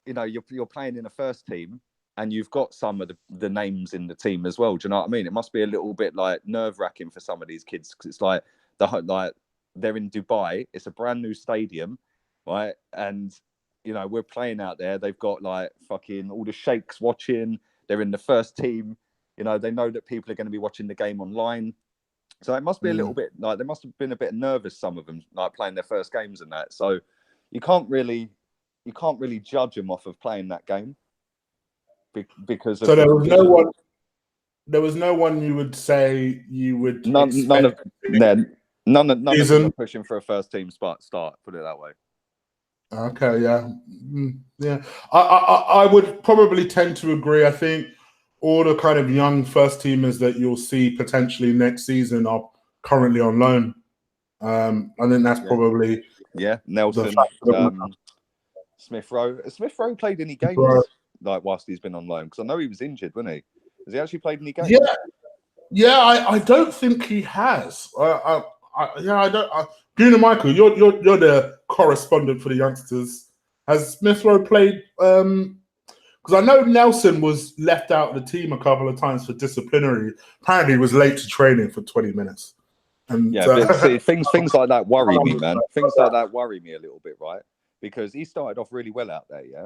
you know, you're playing in a first team and you've got some of the names in the team as well. Do you know what I mean? It must be a little bit like nerve-wracking for some of these kids because it's like they're in Dubai. It's a brand new stadium, right? And you know, we're playing out there. They've got like fucking all the sheikhs watching. They're in the first team. You know, they know that people are going to be watching the game online. So it must be a little bit like they must have been a bit nervous. Some of them like playing their first games and that. So you can't really judge them off of playing that game because of there was no one. There was no one you would say you would none of them. None of them are pushing for a first team start. Put it that way. Okay, yeah. I would probably tend to agree. I think all the kind of young first teamers that you'll see potentially next season are currently on loan. I think that's probably Nelson, Smith Rowe. Has Smith Rowe played any games like whilst he's been on loan? Because I know he was injured, wasn't he? Has he actually played any games? Yeah. I don't think he has. I don't. Gooner Michael, you're the correspondent for the youngsters. Has Smith Rowe played? Because I know Nelson was left out of the team a couple of times for disciplinary. Apparently, he was late to training for 20 minutes. And but see, things like that worry me, man. Things like that worry me a little bit, right? Because he started off really well out there, yeah,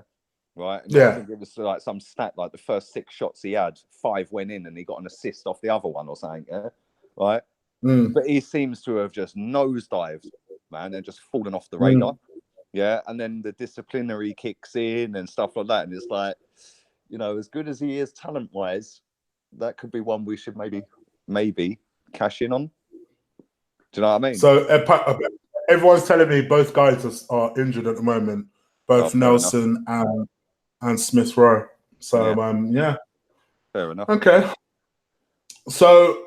right. And I think it was like some stat like the first 6 shots he had, 5 went in, and he got an assist off the other one or something, yeah, right. But he seems to have just nosedived, man, and just fallen off the radar. Yeah, and then the disciplinary kicks in and stuff like that, and it's like, you know, as good as he is talent-wise, that could be one we should maybe cash in on. Do you know what I mean? So everyone's telling me both guys are injured at the moment, both Nelson and Smith Rowe. So fair enough. Okay. So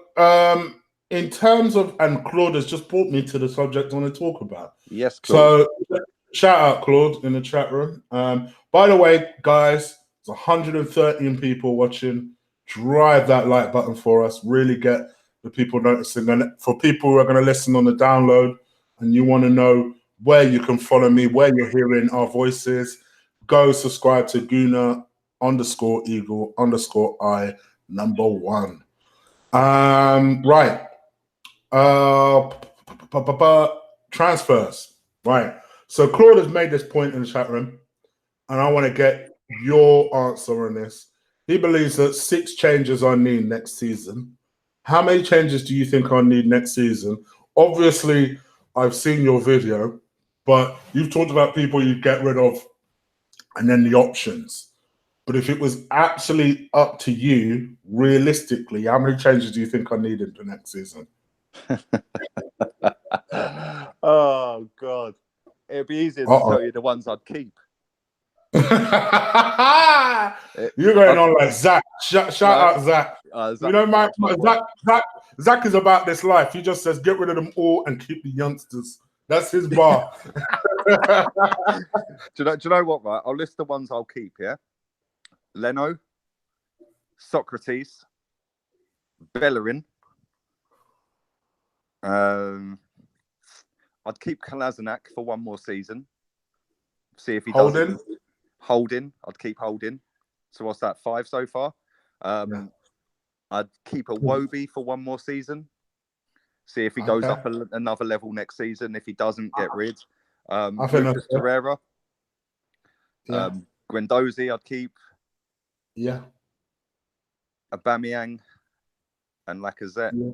in terms of, and Claude has just brought me to the subject I want to talk about. Yes, Claude. So shout out Claude in the chat room. By the way, guys, there's 113 people watching. Drive that like button for us. Really get the people noticing. And for people who are going to listen on the download and you want to know where you can follow me, where you're hearing our voices, go subscribe to Gooner_Eagle_I1. Right. Transfers. Right. So Claude has made this point in the chat room, and I want to get your answer on this. He believes that 6 changes are needed next season. How many changes do you think are needed next season? Obviously, I've seen your video, but you've talked about people you'd get rid of and then the options. But if it was absolutely up to you, realistically, how many changes do you think are needed for next season? Oh, God. It'd be easier to tell you the ones I'd keep. You're going on like Zach. Shout out Zach. You know, Zach is about this life. He just says, get rid of them all and keep the youngsters. That's his bar. Do you know what, right? I'll list the ones I'll keep, yeah? Leno, Socrates, Bellerin. I'd keep Kolasinac for 1 more season. See if he does it. Holding. I'd keep Holding. So what's that, 5 so far? I'd keep a Wobie for 1 more season. See if he goes up another level next season. If he doesn't, get rid. Lucas Torreira. Guendouzi, I'd keep. Yeah. Aubameyang and Lacazette. Yeah.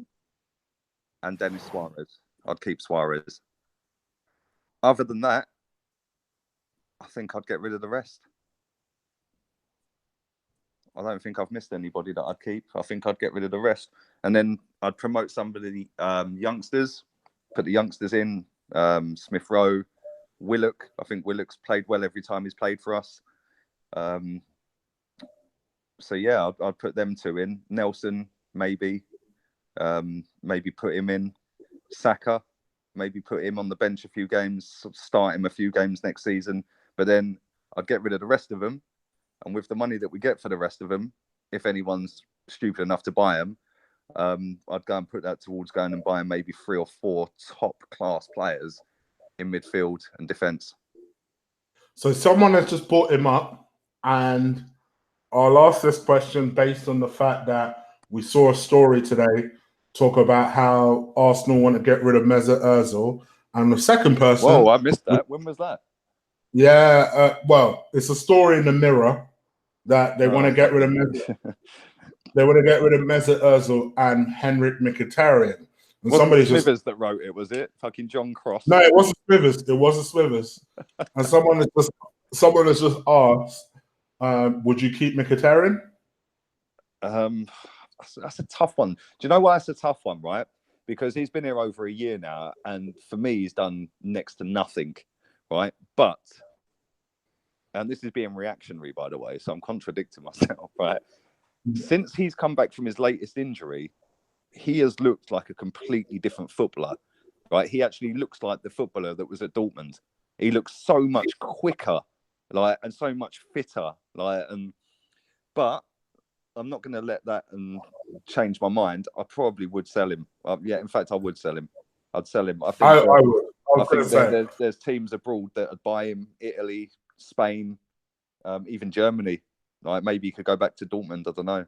And Denis Suarez. I'd keep Suarez. Other than that, I think I'd get rid of the rest. I don't think I've missed anybody that I'd keep. I think I'd get rid of the rest. And then I'd promote somebody, youngsters, put the youngsters in, Smith Rowe, Willock. I think Willock's played well every time he's played for us. So, yeah, I'd put them two in. Nelson, maybe. Maybe put him in. Xhaka, maybe put him on the bench a few games, start him a few games next season. But then I'd get rid of the rest of them. And with the money that we get for the rest of them, if anyone's stupid enough to buy them, I'd go and put that towards going and buying maybe 3 or 4 top-class players in midfield and defence. So someone has just brought him up, and I'll ask this question based on the fact that we saw a story today talk about how Arsenal want to get rid of Mesut Ozil, and the second person... Whoa, I missed that. When was that? Yeah, well, it's a story in the Mirror that they want to get rid of Mesut. They want to get rid of Mesut Ozil and Henrik Mkhitaryan. And somebody Smithers that wrote it, was it? Fucking John Cross. No, it wasn't Smithers. It wasn't Smithers. And someone has just asked, would you keep Mkhitaryan? That's a tough one. Do you know why it's a tough one, right? Because he's been here over a year now, and for me, he's done next to nothing, right? But, and this is being reactionary, by the way, so I'm contradicting myself, right? Since he's come back from his latest injury, he has looked like a completely different footballer, right? He actually looks like the footballer that was at Dortmund. He looks so much quicker, and so much fitter, but I'm not going to let that change my mind. I probably would sell him. In fact, I would sell him. I'd sell him. I think. I think there's teams abroad that would buy him. Italy, Spain, even Germany. Maybe he could go back to Dortmund. I don't know.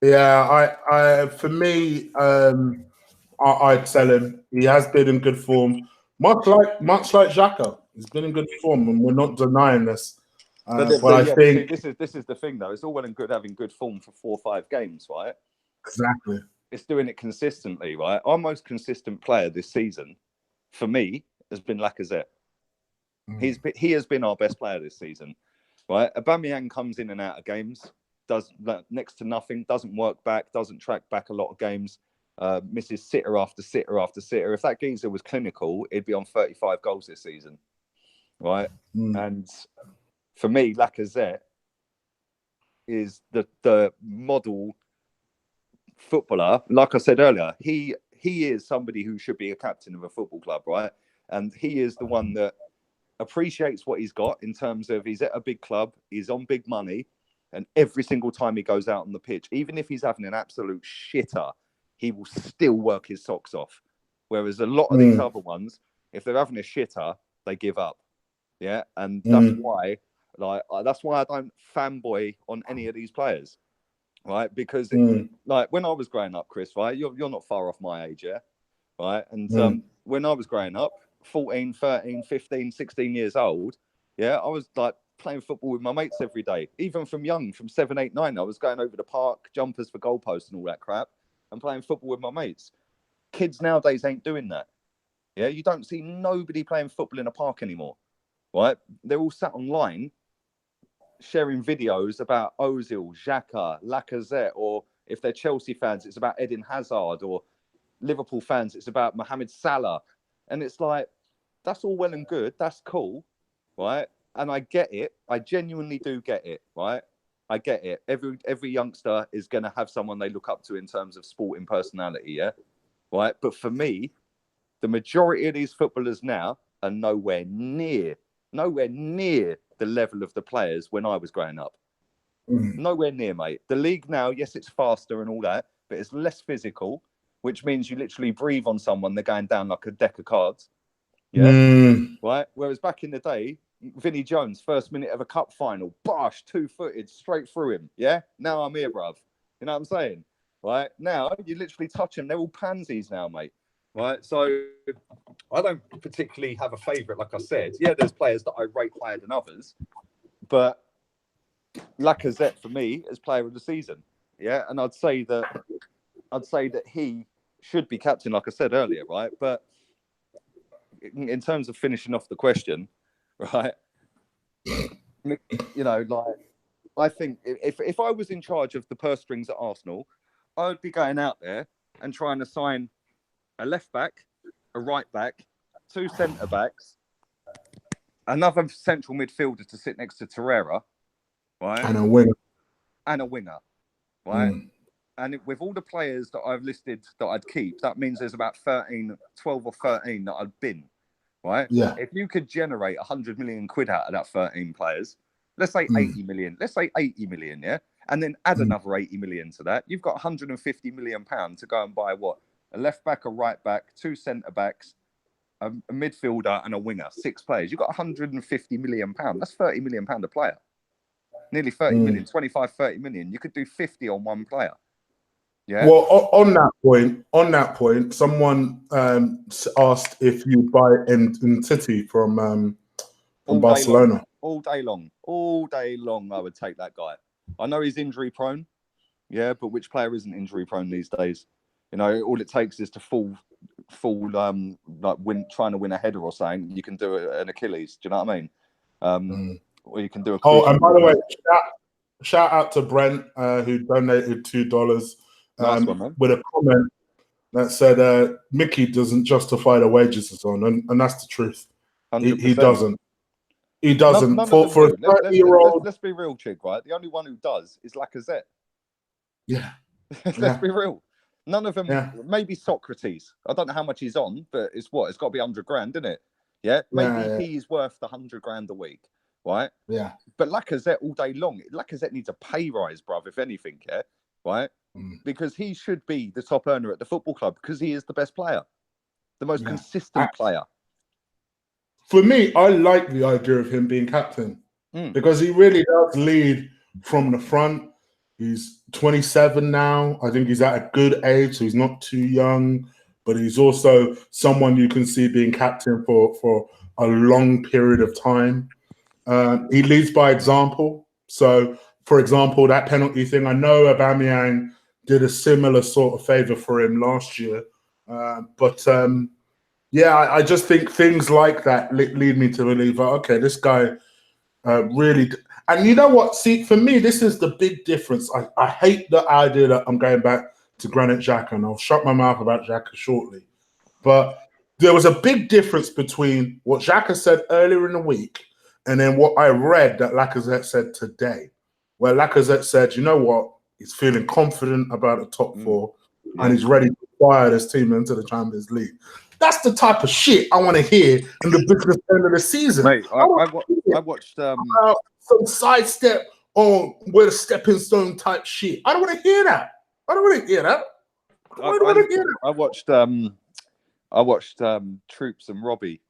Yeah, for me, I'd sell him. He has been in good form, much like Xhaka. He's been in good form, and we're not denying this. But I think this is the thing, though. It's all well and good having good form for 4 or 5 games, right? Exactly. It's doing it consistently, right? Our most consistent player this season, for me, has been Lacazette. He has been our best player this season, right? Aubameyang comes in and out of games, does next to nothing, doesn't work back, doesn't track back a lot of games, misses sitter after sitter after sitter. If that geezer was clinical, he'd be on 35 goals this season, right? And for me, Lacazette is the model footballer. Like I said earlier, he is somebody who should be a captain of a football club, right? And he is the one that appreciates what he's got in terms of he's at a big club, he's on big money, and every single time he goes out on the pitch, even if he's having an absolute shitter, he will still work his socks off. Whereas a lot of these other ones, if they're having a shitter, they give up. Yeah, and that's why I don't fanboy on any of these players, right? Because when I was growing up, Chris, right, you're not far off my age, yeah, right? And when I was growing up, 14, 13, 15, 16 years old, yeah, I was playing football with my mates every day. Even from 7, 8, 9, I was going over the park, jumpers for goalposts and all that crap, and playing football with my mates. Kids nowadays ain't doing that. Yeah, you don't see nobody playing football in a park anymore, right? They're all sat online sharing videos about Ozil, Xhaka, Lacazette, or if they're Chelsea fans, it's about Eden Hazard, or Liverpool fans, it's about Mohamed Salah. And it's that's all well and good. That's cool, right? And I get it. I genuinely do get it, right? I get it. Every youngster is going to have someone they look up to in terms of sporting personality, yeah? Right? But for me, the majority of these footballers now are nowhere near the level of the players when I was growing up. Nowhere near, mate. The league now, yes, it's faster and all that, but it's less physical, which means you literally breathe on someone, they're going down like a deck of cards. Yeah. Right? Whereas back in the day, Vinnie Jones, first minute of a cup final, bosh, 2-footed, straight through him. Yeah? Now I'm here, bruv. You know what I'm saying? Right? Now, you literally touch them. They're all pansies now, mate. Right? So I don't particularly have a favourite, like I said. Yeah, there's players that I rate higher than others. But Lacazette, for me, is player of the season. Yeah? And I'd say that he should be captain, like I said earlier, right? But in terms of finishing off the question, right? You know, like, I think if I was in charge of the purse strings at Arsenal, I would be going out there and trying to sign a left back, a right back, 2 centre backs, another central midfielder to sit next to Torreira, right? And a winner. And a winger, right? And with all the players that I've listed that I'd keep, that means there's about 12 or 13 that I'd bin, right? Yeah. If you could generate 100 million quid out of that 13 players, let's say 80 million, yeah? And then add another 80 million to that, you've got 150 million pounds to go and buy what? A left back, a right back, 2 centre backs, a midfielder, and a winger. 6 players. You've got 150 million pounds. That's 30 million pound a player. Nearly 30 million, 25, 30 million. You could do 50 on one player. Yeah. Well, on that point, someone asked if you buy in City from Barcelona. All day long, I would take that guy. I know he's injury prone, yeah, but which player isn't injury prone these days? You know, all it takes is to fall, like trying to win a header or something. You can do an Achilles. Do you know what I mean? Or you can do a. Oh, and by the way, shout out to Brent who donated $2 with a comment that said Mickey doesn't justify the wages he's on, and that's the truth. He doesn't. He doesn't. None for a 30-year-old. Let's be real, Chig, right? The only one who does is Lacazette. Yeah. Let's be real. None of them. Yeah. Maybe Socrates. I don't know how much he's on, but it's got to be 100 grand, isn't it? Yeah. Maybe he's worth the 100 grand a week, right? Yeah. But Lacazette all day long. Lacazette needs a pay rise, bruv, if anything, yeah, right? Because he should be the top earner at the football club because he is the best player, the most consistent player. For me, I like the idea of him being captain because he really does lead from the front. He's 27 now. I think he's at a good age, so he's not too young, but he's also someone you can see being captain for a long period of time. He leads by example. So, for example, that penalty thing, I know Aubameyang did a similar sort of favor for him last year. I just think things like that lead me to believe, okay, this guy really... And you know what? See, for me, this is the big difference. I hate the idea that I'm going back to Granit Xhaka, and I'll shut my mouth about Xhaka shortly. But there was a big difference between what Xhaka said earlier in the week and then what I read that Lacazette said today, where Lacazette said, you know what? He's feeling confident about the top 4 and he's ready to fire this team into the Champions League. That's the type of shit I want to hear in the business end of the season. Mate, I watched some sidestep or with a stepping stone type shit. I don't want to hear that. I watched Troops and Robbie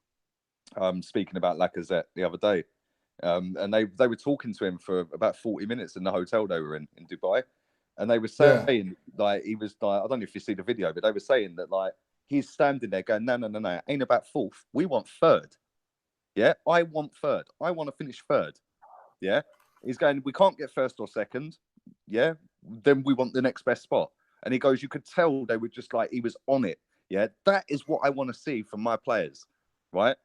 speaking about Lacazette the other day, and they were talking to him for about 40 minutes in the hotel they were in Dubai, and they were saying like he was like, I don't know if you see the video, but they were saying that like he's standing there going, no, ain't about 4th. We want 3rd. Yeah, I want 3rd. I want to finish 3rd. Yeah, he's going, we can't get 1st or 2nd. Yeah, then we want the next best spot. And he goes, you could tell they were just like, he was on it. Yeah, that is what I want to see from my players, right?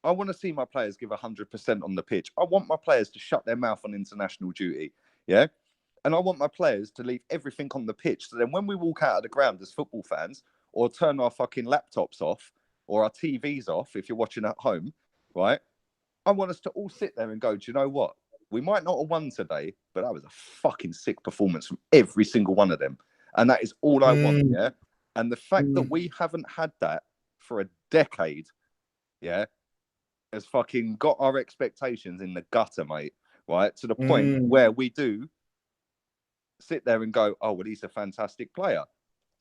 I want to see my players give 100% on the pitch. I want my players to shut their mouth on international duty. Yeah, and I want my players to leave everything on the pitch. So then when we walk out of the ground as football fans, or turn our fucking laptops off or our TVs off if you're watching at home, right? I want us to all sit there and go, do you know what? We might not have won today, but that was a fucking sick performance from every single one of them. And that is all I want, yeah? And the fact that we haven't had that for a decade, yeah, has fucking got our expectations in the gutter, mate, right? To the point where we do sit there and go, oh, well, he's a fantastic player.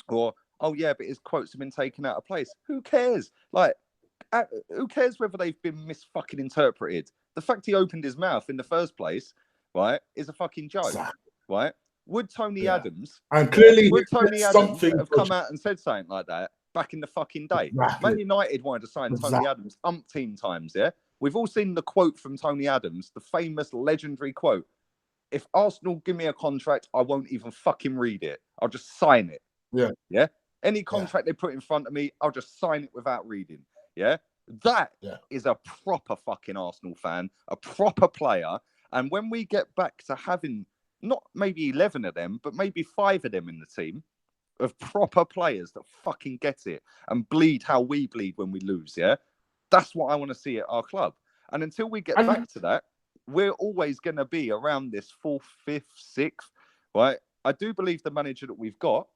Or, oh, yeah, but his quotes have been taken out of place. Who cares? Like, who cares whether they've been misfucking interpreted? The fact he opened his mouth in the first place, right, is a fucking joke, right? Would Tony Adams... And clearly... Would Tony Adams have come out and said something like that back in the fucking day? Man United wanted to sign Tony Adams umpteen times, yeah? We've all seen the quote from Tony Adams, the famous, legendary quote. If Arsenal give me a contract, I won't even fucking read it. I'll just sign it. Yeah. Yeah? Any contract they put in front of me, I'll just sign it without reading. Yeah? That Yeah. is a proper fucking Arsenal fan, a proper player. And when we get back to having not maybe 11 of them, but maybe 5 of them in the team, of proper players that fucking get it and bleed how we bleed when we lose, yeah? That's what I want to see at our club. And until we get back to that, we're always going to be around this 4th, 5th, 6th, right? I do believe the manager that we've got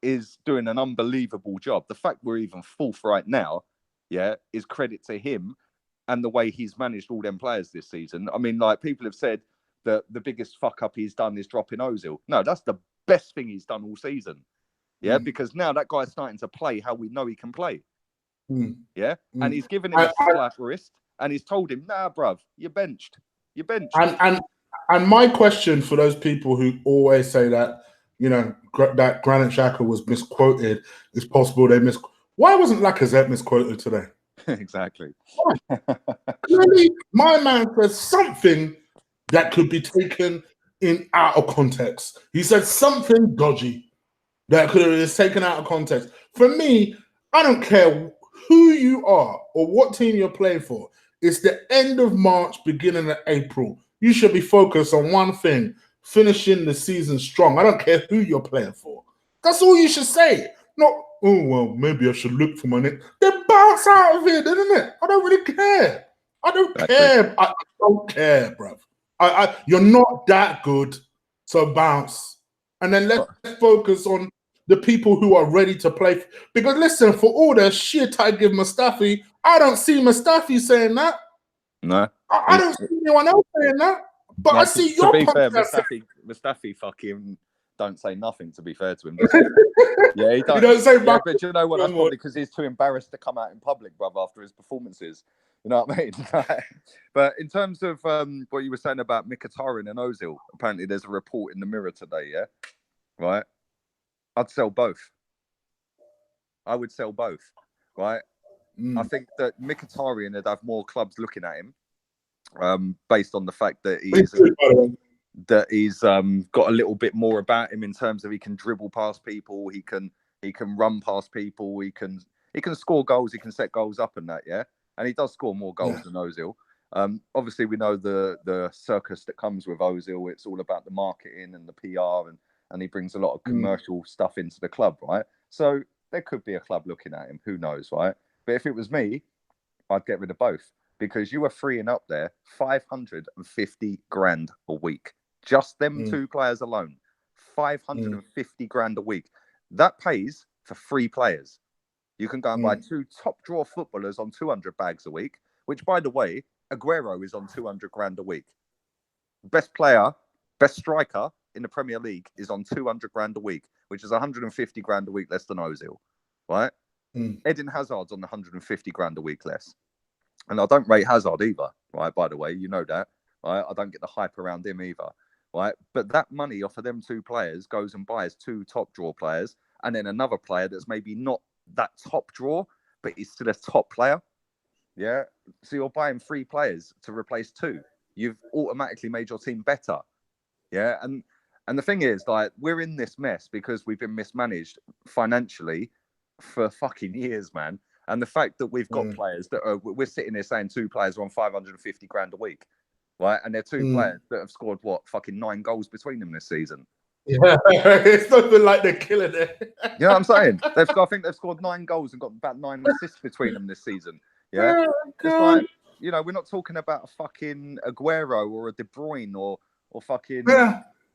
is doing an unbelievable job. The fact we're even 4th right now, yeah, is credit to him and the way he's managed all them players this season. I mean, like, people have said that the biggest fuck up he's done is dropping Ozil. No, that's the best thing he's done all season. Yeah, because now that guy's starting to play how we know he can play. Yeah, and he's given him a slap wrist and he's told him, nah, bruv, you're benched. You're benched. And my question for those people who always say that, you know, that Granit Xhaka was misquoted, it's possible they Why wasn't Lacazette misquoted today? Exactly. Clearly, my man said something that could be taken in out of context. He said something dodgy that could have been taken out of context. For me, I don't care who you are or what team you're playing for. It's the end of March, beginning of April. You should be focused on one thing, finishing the season strong. I don't care who you're playing for. That's all you should say. Not, oh, well, maybe I should look for my name. Then bounce out of it, isn't it? I don't really care. I don't care. I don't care, bruv. You're not that good, so bounce. And then let's focus on the people who are ready to play. Because listen, for all the shit I give Mustafi, I don't see Mustafi saying that. No. I don't see anyone else saying that. But I see your To be fair, Mustafi fucking don't say nothing, to be fair to him. Does he? Yeah, he don't. He don't say yeah, but you know what? That's probably because he's too embarrassed to come out in public, bruv, after his performances. You know what I mean? But in terms of what you were saying about Mkhitaryan and Ozil, apparently there's a report in the Mirror today, yeah? Right? I'd sell both. I would sell both, right? I think that Mkhitaryan would have more clubs looking at him, based on the fact that he's got a little bit more about him in terms of he can dribble past people, he can run past people, he can score goals, he can set goals up and that, yeah. And he does score more goals than Ozil. Obviously, we know the circus that comes with Ozil. It's all about the marketing and the PR, and he brings a lot of commercial stuff into the club, right? So there could be a club looking at him. Who knows, right? But if it was me, I'd get rid of both, because you are freeing up there 550 grand a week. Just them 2 players alone, 550 grand a week. That pays for 3 players. You can go and buy 2 top drawer footballers on 200 bags a week, which, by the way, Aguero is on 200 grand a week. Best player, best striker in the Premier League is on 200 grand a week, which is 150 grand a week less than Ozil, right? Eden Hazard's on 150 grand a week less. And I don't rate Hazard either, right? By the way, you know that, right? I don't get the hype around him either, right? But that money off of them 2 players goes and buys 2 top drawer players, and then another player that's maybe not that top drawer, but he's still a top player. Yeah. So you're buying 3 players to replace 2. You've automatically made your team better. Yeah. And the thing is, like, we're in this mess because we've been mismanaged financially for fucking years, man. And the fact that we've got players that we're sitting here saying 2 players are on 550 grand a week, right? And they're 2 players that have scored fucking 9 goals between them this season. Yeah, it's not been like they're killing it. You know what I'm saying? I think they've scored 9 goals and got about 9 assists between them this season. Yeah, it's like, you know, we're not talking about a fucking Aguero or a De Bruyne or fucking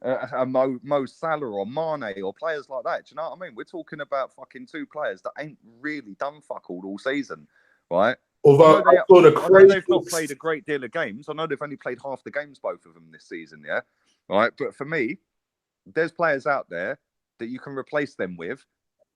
a Mo Salah or Mane or players like that. Do you know what I mean? We're talking about fucking 2 players that ain't really done fuck all season, right? Although I know they've not played a great deal of games. I know they've only played half the games, both of them this season. Yeah, right. But for me, there's players out there that you can replace them with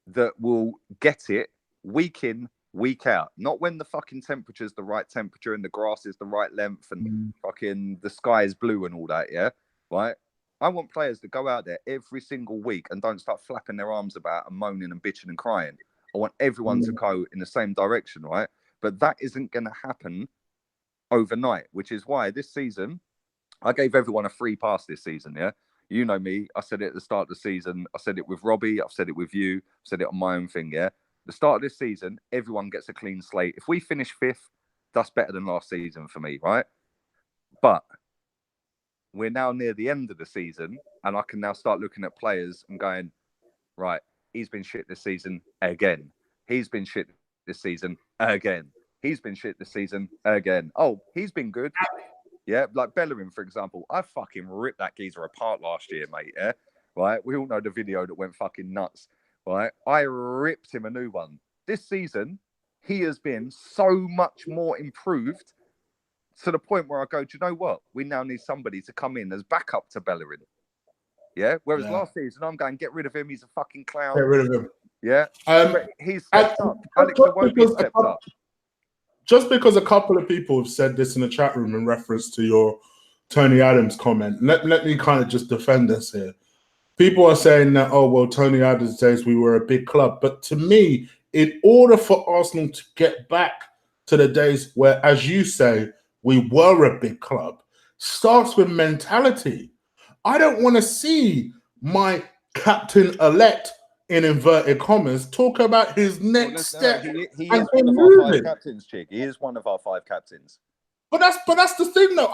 that will get it week in, week out. Not when the fucking temperature's the right temperature and the grass is the right length and fucking the sky is blue and all that, yeah? Right? I want players that go out there every single week and don't start flapping their arms about and moaning and bitching and crying. I want everyone to go in the same direction, right? But that isn't going to happen overnight, which is why this season, I gave everyone a free pass this season, yeah? You know me. I said it at the start of the season. I said it with Robbie. I've said it with you. I've said it on my own thing, yeah? The start of this season, everyone gets a clean slate. If we finish 5th, that's better than last season for me, right? But we're now near the end of the season, and I can now start looking at players and going, right, he's been shit this season again. He's been shit this season again. He's been shit this season again. Oh, he's been good. Yeah, like Bellerin, for example. I fucking ripped that geezer apart last year, mate. Yeah, right? We all know the video that went fucking nuts, right? I ripped him a new one. This season, he has been so much more improved to the point where I go, do you know what? We now need somebody to come in as backup to Bellerin. Yeah. Whereas last season, I'm going, get rid of him. He's a fucking clown. Get rid of him. Yeah. But he's stepped up. Alex Iwobi stepped up. Just because a couple of people have said this in the chat room in reference to your Tony Adams comment, let me kind of just defend this here. People are saying that, oh, well, Tony Adams says we were a big club. But to me, in order for Arsenal to get back to the days where, as you say, we were a big club, starts with mentality. I don't want to see my captain-elect, in inverted commas, talk about his next step. He is one of our 5 captains, Chig. He is one of our 5 captains. But that's the thing, though.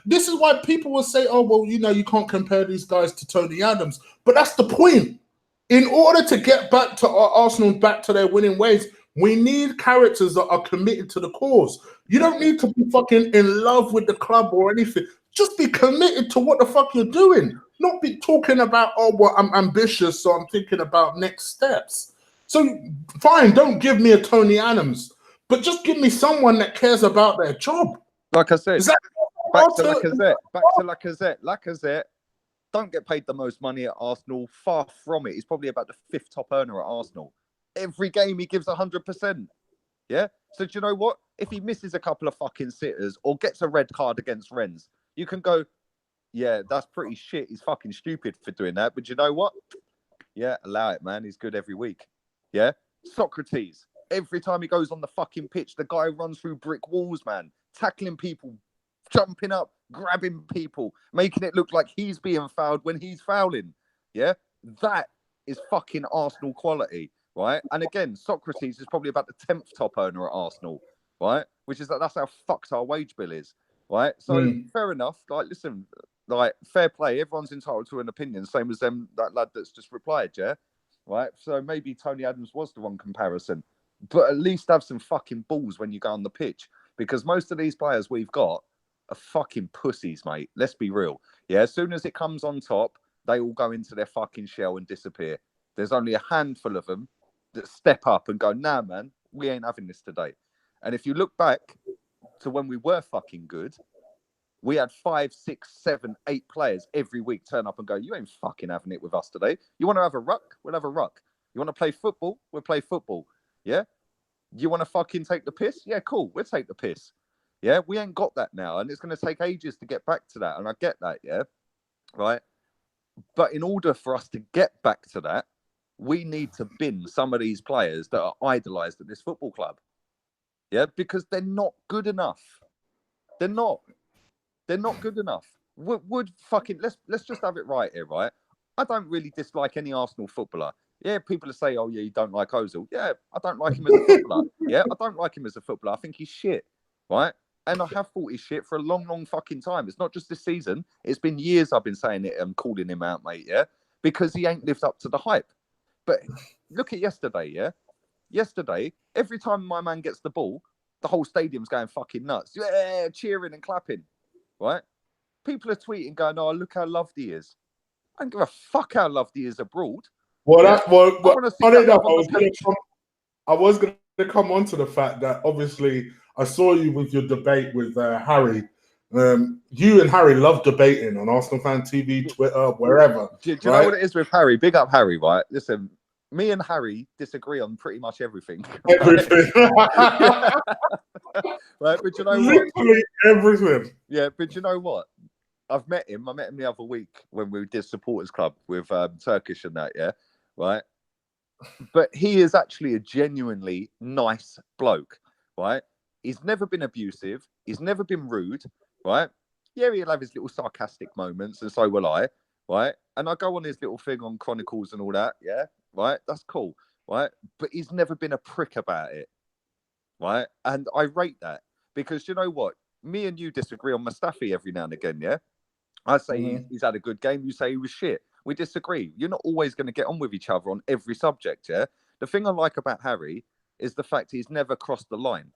This is why people will say, "Oh, well, you can't compare these guys to Tony Adams." But that's the point. In order to get back to Arsenal, back to their winning ways, we need characters that are committed to the cause. You don't need to be fucking in love with the club or anything. Just be committed to what the fuck you're doing. Not be talking about, oh, well, I'm ambitious, so I'm thinking about next steps. So, fine, don't give me a Tony Adams, but just give me someone that cares about their job. Like I said, back to Lacazette. Lacazette don't get paid the most money at Arsenal. Far from it. He's probably about the 5th top earner at Arsenal. Every game he gives 100%. Yeah? So do you know what? If he misses a couple of fucking sitters or gets a red card against Rennes, you can go, yeah, that's pretty shit. He's fucking stupid for doing that. But you know what? Yeah, allow it, man. He's good every week. Yeah? Socrates. Every time he goes on the fucking pitch, the guy runs through brick walls, man. Tackling people, jumping up, grabbing people, making it look like he's being fouled when he's fouling. Yeah? That is fucking Arsenal quality, right? And again, Socrates is probably about the 10th top earner at Arsenal, right? Which is that's how fucked our wage bill is, right? So fair enough. Like, listen, like, fair play. Everyone's entitled to an opinion, same as that lad that's just replied, yeah? Right? So maybe Tony Adams was the wrong comparison, but at least have some fucking balls when you go on the pitch, because most of these players we've got are fucking pussies, mate. Let's be real. Yeah, as soon as it comes on top, they all go into their fucking shell and disappear. There's only a handful of them that step up and go, nah, man, we ain't having this today. And if you look back to when we were fucking good, we had 5, 6, 7, 8 players every week turn up and go, you ain't fucking having it with us today. You want to have a ruck? We'll have a ruck. You want to play football? We'll play football. Yeah? You want to fucking take the piss? Yeah, cool. We'll take the piss. Yeah? We ain't got that now. And it's going to take ages to get back to that. And I get that, yeah? Right? But in order for us to get back to that, we need to bin some of these players that are idolised at this football club. Yeah? Because they're not good enough. They're not. They're not good enough. Would fucking let's just have it right here, right? I don't really dislike any Arsenal footballer. Yeah, people say, "Oh, yeah, you don't like Ozil." Yeah, I don't like him as a footballer. Yeah, I don't like him as a footballer. I think he's shit, right? And I have thought he's shit for a long, long fucking time. It's not just this season. It's been years I've been saying it and calling him out, mate. Yeah, because he ain't lived up to the hype. But look at yesterday. Yeah, yesterday, every time my man gets the ball, the whole stadium's going fucking nuts. Yeah, cheering and clapping. Right? People are tweeting going, oh, look how loved he is. I don't give a fuck how loved he is abroad. Well, yeah? I was going to come on to the fact that obviously I saw you with your debate with Harry. You and Harry love debating on Arsenal Fan TV, Twitter, wherever. Do you know what it is with Harry? Big up Harry, right? Listen, me and Harry disagree on pretty much everything. Everything. Right? But you know literally what? Everything. Yeah, but you know what? I met him the other week when we did supporters club with Turkish and that, yeah, right? But he is actually a genuinely nice bloke, right? He's never been abusive. He's never been rude, right? Yeah, he'll have his little sarcastic moments, and so will I, right? And I go on his little thing on Chronicles and all that, yeah, right? That's cool, right? But he's never been a prick about it, right? And I rate that because you know what? Me and you disagree on Mustafi every now and again, yeah? I say he's had a good game. You say he was shit. We disagree. You're not always going to get on with each other on every subject, yeah? The thing I like about Harry is the fact he's never crossed the line,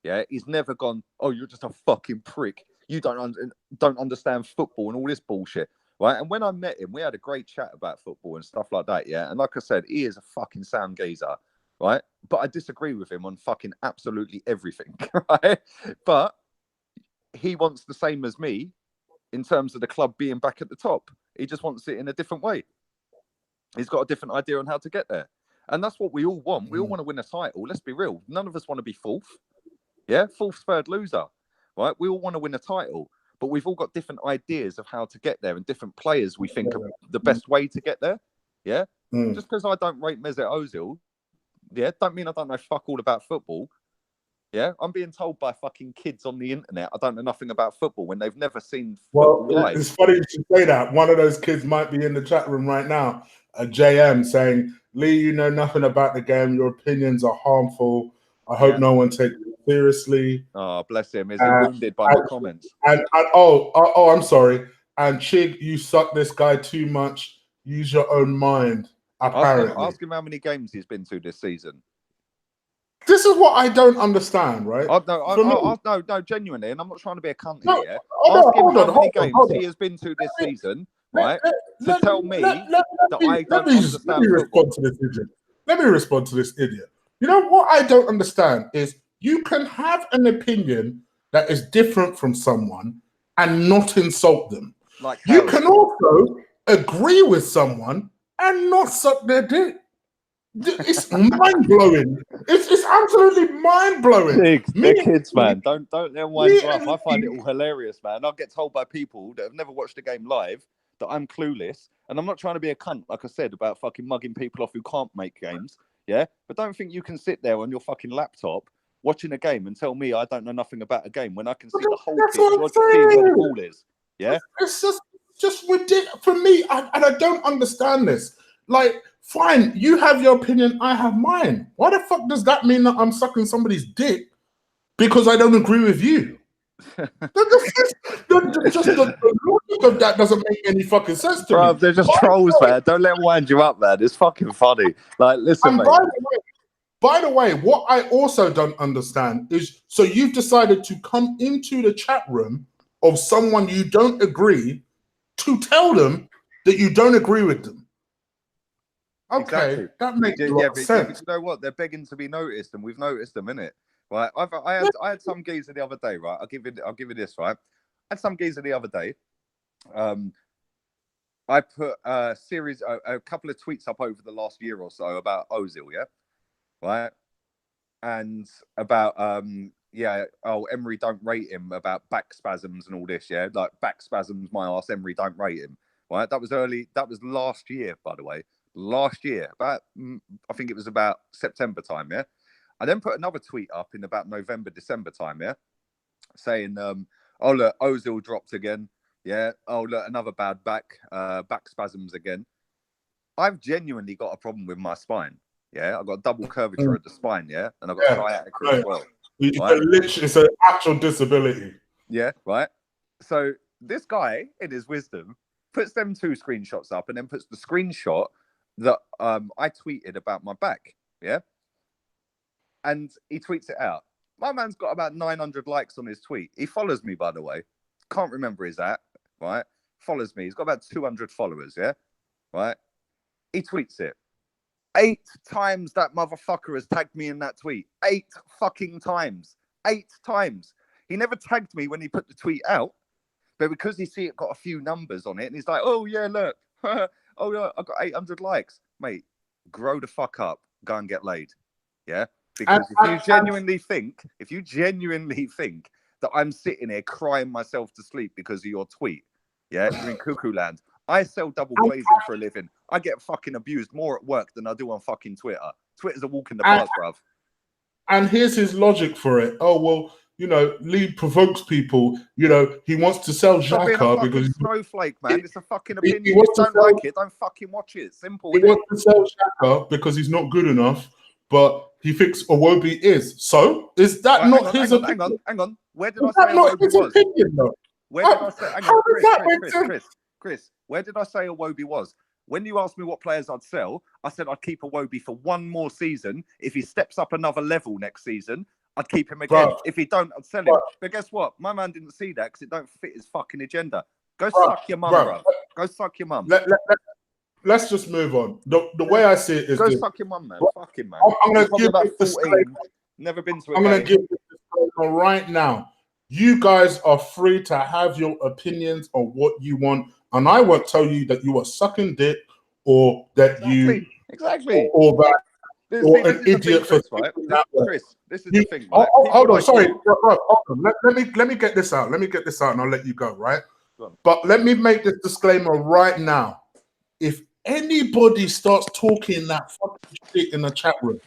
yeah? He's never gone, oh, you're just a fucking prick. You don't understand football and all this bullshit, right? And when I met him, we had a great chat about football and stuff like that, yeah? And like I said, he is a fucking sound geezer, right? But I disagree with him on fucking absolutely everything, right? But he wants the same as me in terms of the club being back at the top. He just wants it in a different way. He's got a different idea on how to get there. And that's what we all want. We all want to win a title. Let's be real. None of us want to be fourth. Yeah, fourth, third loser, right? We all want to win a title, but we've all got different ideas of how to get there and different players we think are the best way to get there. Yeah. Just because I don't rate Mesut Ozil, yeah, don't mean I don't know fuck all about football. Yeah, I'm being told by fucking kids on the internet I don't know nothing about football when they've never seen football live. It's funny you should say that. One of those kids might be in the chat room right now, a JM, saying, Lee, you know nothing about the game. Your opinions are harmful. I hope no one takes it seriously. Oh, bless him. Is he wounded by my comments? And I'm sorry. And Chig, you suck this guy too much. Use your own mind, apparently. Ask him how many games he's been to this season. This is what I don't understand, right? No, genuinely, and I'm not trying to be a cunt here. Yeah? Ask him how many games he has been to this season, right? To tell me that I don't understand football. Let me respond to this idiot. You know what I don't understand is you can have an opinion that is different from someone and not insult them. Like you can also agree with someone and not suck their dick. It's mind blowing. It's absolutely mind blowing. They're kids, man. Don't let them wind you up. I find it all hilarious, man. I get told by people that have never watched a game live that I'm clueless, and I'm not trying to be a cunt, like I said, about fucking mugging people off who can't make games. Yeah, but don't think you can sit there on your fucking laptop watching a game and tell me I don't know nothing about a game when I can see the whole pitch. I can see where the ball is. Yeah, it's just ridiculous for me, and I don't understand this. Like, fine, you have your opinion, I have mine. Why the fuck does that mean that I'm sucking somebody's dick because I don't agree with you? The logic of that doesn't make any fucking sense to me. They're just trolls, man. Don't let them wind you up, man. It's fucking funny. Like, listen, mate. By the way, what I also don't understand is, so you've decided to come into the chat room of someone you don't agree to tell them that you don't agree with them. Okay, exactly. That makes a lot of sense. But you know what? They're begging to be noticed, and we've noticed them, innit? Right? I had some geezer the other day, right? I'll give you this, right? I had some geezer the other day. I put a couple of tweets up over the last year or so about Ozil, yeah, right, and about Emery don't rate him, about back spasms and all this, yeah, like back spasms, my ass, Emery don't rate him, right? That was last year, by the way. Last year, about I think it was about September time, yeah. I then put another tweet up in about November, December time, yeah, saying, "Oh look, Ozil dropped again, yeah. Oh look, another bad back spasms again." I've genuinely got a problem with my spine, yeah. I've got double curvature of the spine, yeah, and I've got sciatica as well. It's an actual disability, yeah, right. So this guy, in his wisdom, puts them two screenshots up, and then puts the screenshot that I tweeted about my back, yeah? And he tweets it out. My man's got about 900 likes on his tweet. He follows me, by the way. Can't remember his at, right? Follows me. He's got about 200 followers, yeah? Right? He tweets it. 8 times that motherfucker has tagged me in that tweet. 8 fucking times. 8 times. He never tagged me when he put the tweet out, but because he see it got a few numbers on it, and he's like, oh, yeah, look. Oh, yeah, I got 800 likes. Mate, grow the fuck up. Go and get laid. Yeah? Because if you genuinely think that I'm sitting here crying myself to sleep because of your tweet, yeah, you're in cuckoo land. I sell double glazing for a living. I get fucking abused more at work than I do on fucking Twitter. Twitter's a walk in the park, bruv. And here's his logic for it. Oh, well, Lee provokes people. He wants to sell Stop being a Xhaka fucking because snowflake, man. It's a fucking he opinion. wants If to you don't sell. like it, don't fucking watch it. Simple, He innit? wants to sell Xhaka because he's not good enough, but he thinks Iwobi is. So is that Right, not his opinion? hang on. Where did I Is say that not Iwobi his was? opinion, though? Where did I say? Hang How on, does that make sense? Chris. Where did I say Iwobi was? When you asked me what players I'd sell, I said I'd keep Iwobi for one more season. If he steps up another level next season, I'd keep him again. Bruv. If he don't, I'd sell him. Bruv. But guess what? My man didn't see that because it don't fit his fucking agenda. Go Bruv, suck your mum, bruv. bro. Go suck your mum. Let's just move on. The way I see it is Go this. suck your mum, man. Fuck him, man. I'm going to He's give probably this about 14. disclaimer. Never been to a I'm going to game. give this disclaimer right now. You guys are free to have your opinions on what you want, and I won't tell you that you are sucking dick or that Exactly. or that or This an idiot for Chris, right? that way. Chris, this is the thing. Right? Hold on, sorry. You. Hold on. Let me get this out. Let me get this out, and I'll let you go. Right. But let me make this disclaimer right now. If anybody starts talking that fucking shit in the chat room,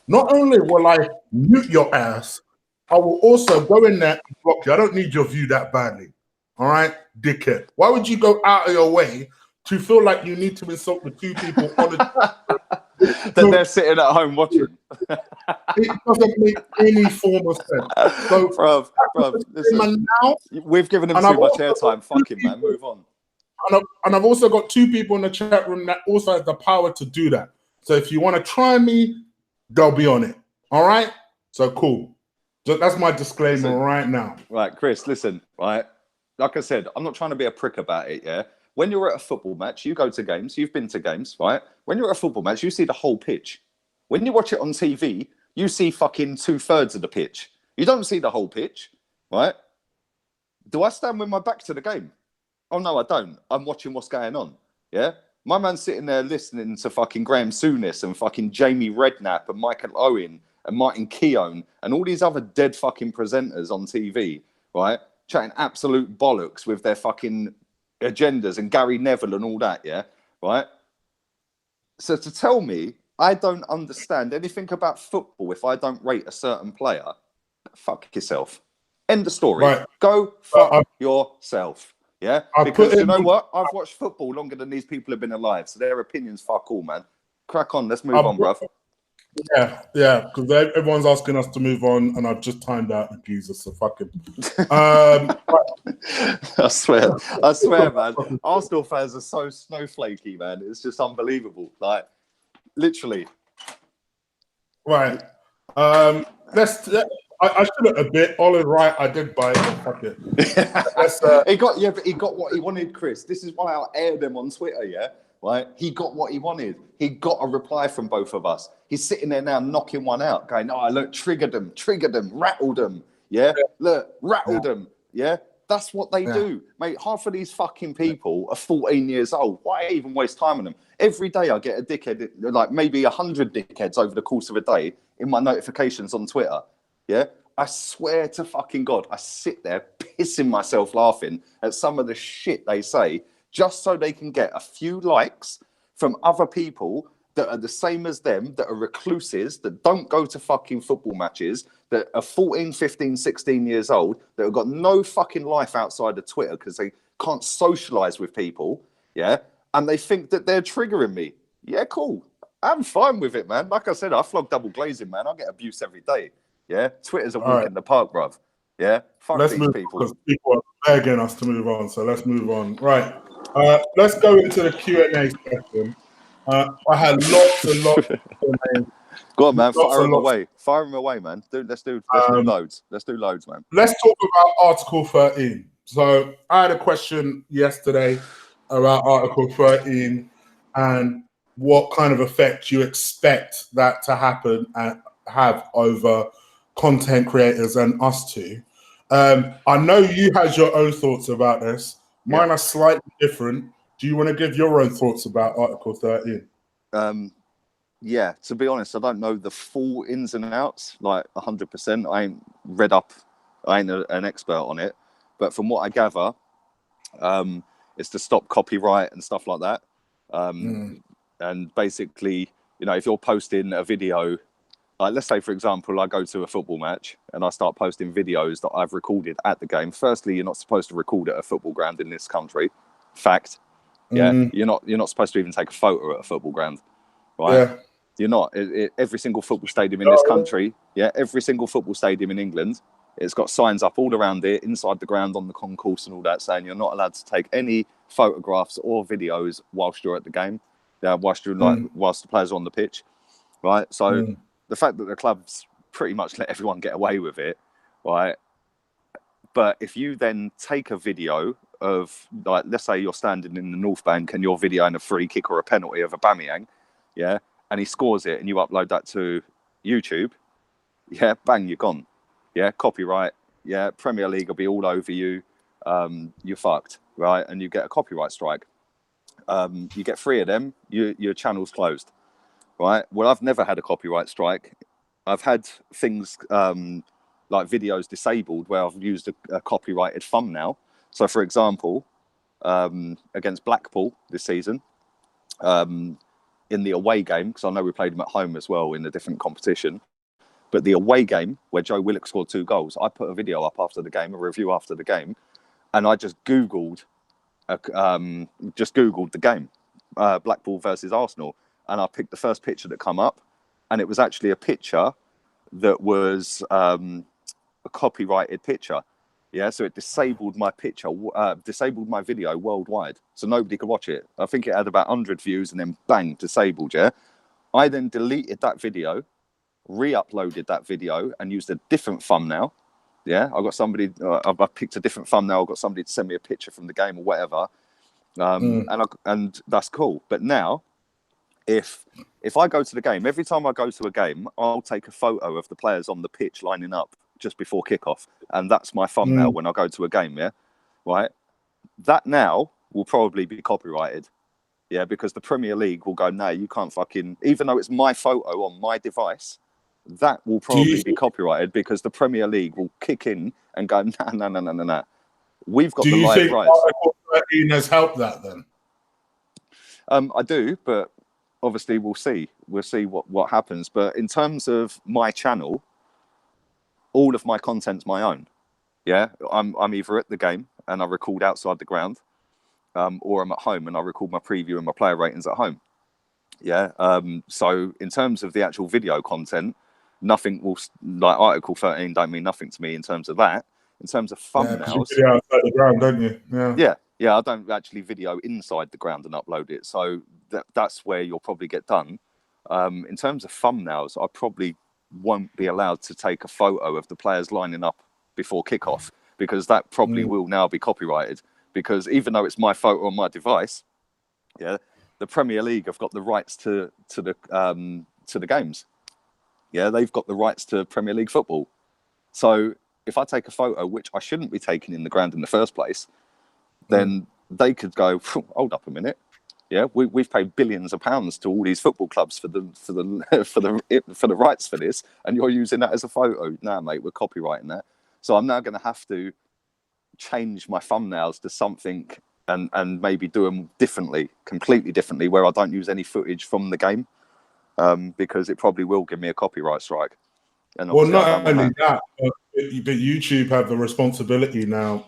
not only will I mute your ass, I will also go in there and block you. I don't need your view that badly. All right, dickhead. Why would you go out of your way to feel like you need to insult the two people on the chat room? That they're sitting at home watching. It doesn't make any form of sense. So, bruv, listen, now, we've given him too much airtime. Fuck him, man. Move on. And I've also got two people in the chat room that also has the power to do that. So if you want to try me, they'll be on it. All right? So cool. So that's my disclaimer right now. Right, Chris, listen, right? Like I said, I'm not trying to be a prick about it, yeah? When you're at a football match, you go to games, you've been to games, right? When you're at a football match, you see the whole pitch. When you watch it on TV, you see fucking 2/3 of the pitch. You don't see the whole pitch, right? Do I stand with my back to the game? Oh, no, I don't. I'm watching what's going on, yeah? My man's sitting there listening to fucking Graham Souness and fucking Jamie Redknapp and Michael Owen and Martin Keown and all these other dead fucking presenters on TV, right? Chatting absolute bollocks with their fucking agendas and Gary Neville and all that, yeah? Right? So to tell me I don't understand anything about football if I don't rate a certain player, fuck yourself. End of story. Right. Go fuck yourself. Yeah? Because you know what? I've watched football longer than these people have been alive, so their opinions fuck all, man. Crack on. Let's move on, bruv. Yeah, because everyone's asking us to move on, and I've just timed out the geezer, so fuck him. I swear, man. Arsenal fans are so snowflakey, man. It's just unbelievable. Like, literally. Right. I should have a bit. Olive, right? I did buy it. Fuck it. He got what he wanted, Chris. This is why I aired him on Twitter, yeah? Right? He got what he wanted. He got a reply from both of us. He's sitting there now knocking one out, going, oh, look, triggered them, rattled them. Yeah? Look, rattled them. Yeah? That's what they do. Mate, half of these fucking people are 14 years old. Why even waste time on them? Every day I get a dickhead, like maybe 100 dickheads over the course of a day in my notifications on Twitter. Yeah? I swear to fucking God, I sit there pissing myself laughing at some of the shit they say just so they can get a few likes from other people that are the same as them, that are recluses, that don't go to fucking football matches, that are 14, 15, 16 years old, that have got no fucking life outside of Twitter because they can't socialise with people, yeah? And they think that they're triggering me. Yeah, cool. I'm fine with it, man. Like I said, I flog double glazing, man. I get abuse every day. Yeah? Twitter's a walk in the park, bruv. Yeah? Fuck these people. Because people are begging us to move on, so let's move on. Right. Let's go into the Q&A section. I had lots and lots of Q&A. Go on, man. Fire them away. Fire them away, man. Let's do loads. Let's do loads, man. Let's talk about Article 13. So I had a question yesterday about Article 13 and what kind of effect you expect that to happen and have over content creators and us two. I know you had your own thoughts about this. Mine are slightly different. Do you want to give your own thoughts about Article 13? Yeah, to be honest, I don't know the full ins and outs, like 100%. I ain't read up. I ain't an expert on it. But from what I gather, it's to stop copyright and stuff like that. And basically, you know, if you're posting a video Like, let's say, for example, I go to a football match and I start posting videos that I've recorded at the game. Firstly, you're not supposed to record at a football ground in this country. Fact. Yeah, you're not supposed to even take a photo at a football ground, right? Yeah. You're not. Every single football stadium in this country, every single football stadium in England, it's got signs up all around it, inside the ground, on the concourse and all that, saying you're not allowed to take any photographs or videos whilst you're at the game, whilst the players are on the pitch, right? So the fact that the clubs pretty much let everyone get away with it, right? But if you then take a video of, like, let's say you're standing in the North Bank and you're videoing a free kick or a penalty of Aubameyang, and he scores it and you upload that to YouTube, bang, you're gone. Copyright. Premier League will be all over you. You're fucked, right? And you get a copyright strike. You get 3 of them, your channel's closed, right? Well, I've never had a copyright strike. I've had things like videos disabled where I've used a copyrighted thumbnail. So, for example, against Blackpool this season, in the away game, because I know we played them at home as well in a different competition, but the away game where Joe Willock scored 2 goals, I put a video up after the game, a review after the game, and I just Googled the game, Blackpool versus Arsenal, and I picked the first picture that come up, and it was actually a picture that was a copyrighted picture. So it disabled my picture, disabled my video worldwide, so nobody could watch it. I think it had about 100 views, and then bang, disabled. I then deleted that video, re-uploaded that video, and used a different thumbnail. I got somebody. I picked a different thumbnail. I got somebody to send me a picture from the game or whatever, and that's cool. But now, if I go to the game, every time I go to a game, I'll take a photo of the players on the pitch lining up just before kickoff, and that's my thumbnail when I go to a game. Right. That now will probably be copyrighted. Because the Premier League will go, no, you can't fucking, even though it's my photo on my device, that will probably be copyrighted, because the Premier League will kick in and go, no. We've got the live rights. Do you think Article 13 has helped that then? I do, but obviously we'll see. We'll see what happens. But in terms of my channel, all of my content's my own. I'm either at the game and I record outside the ground, or I'm at home and I record my preview and my player ratings at home. So in terms of the actual video content, nothing will, like Article 13 don't mean nothing to me in terms of that. In terms of thumbnails, you video outside the ground, don't you? Yeah, I don't actually video inside the ground and upload it, so that's where you'll probably get done. In terms of thumbnails, I probably won't be allowed to take a photo of the players lining up before kickoff, because that probably will now be copyrighted. Because even though it's my photo on my device, the Premier League have got the rights to the games. They've got the rights to Premier League football. So if I take a photo, which I shouldn't be taking in the ground in the first place, then they could go, hold up a minute. We've paid billions of pounds to all these football clubs for the rights for this, and you're using that as a photo. Nah, mate, we're copyrighting that. So I'm now going to have to change my thumbnails to something and maybe do them completely differently, where I don't use any footage from the game, because it probably will give me a copyright strike. And well, not only that, but YouTube have the responsibility now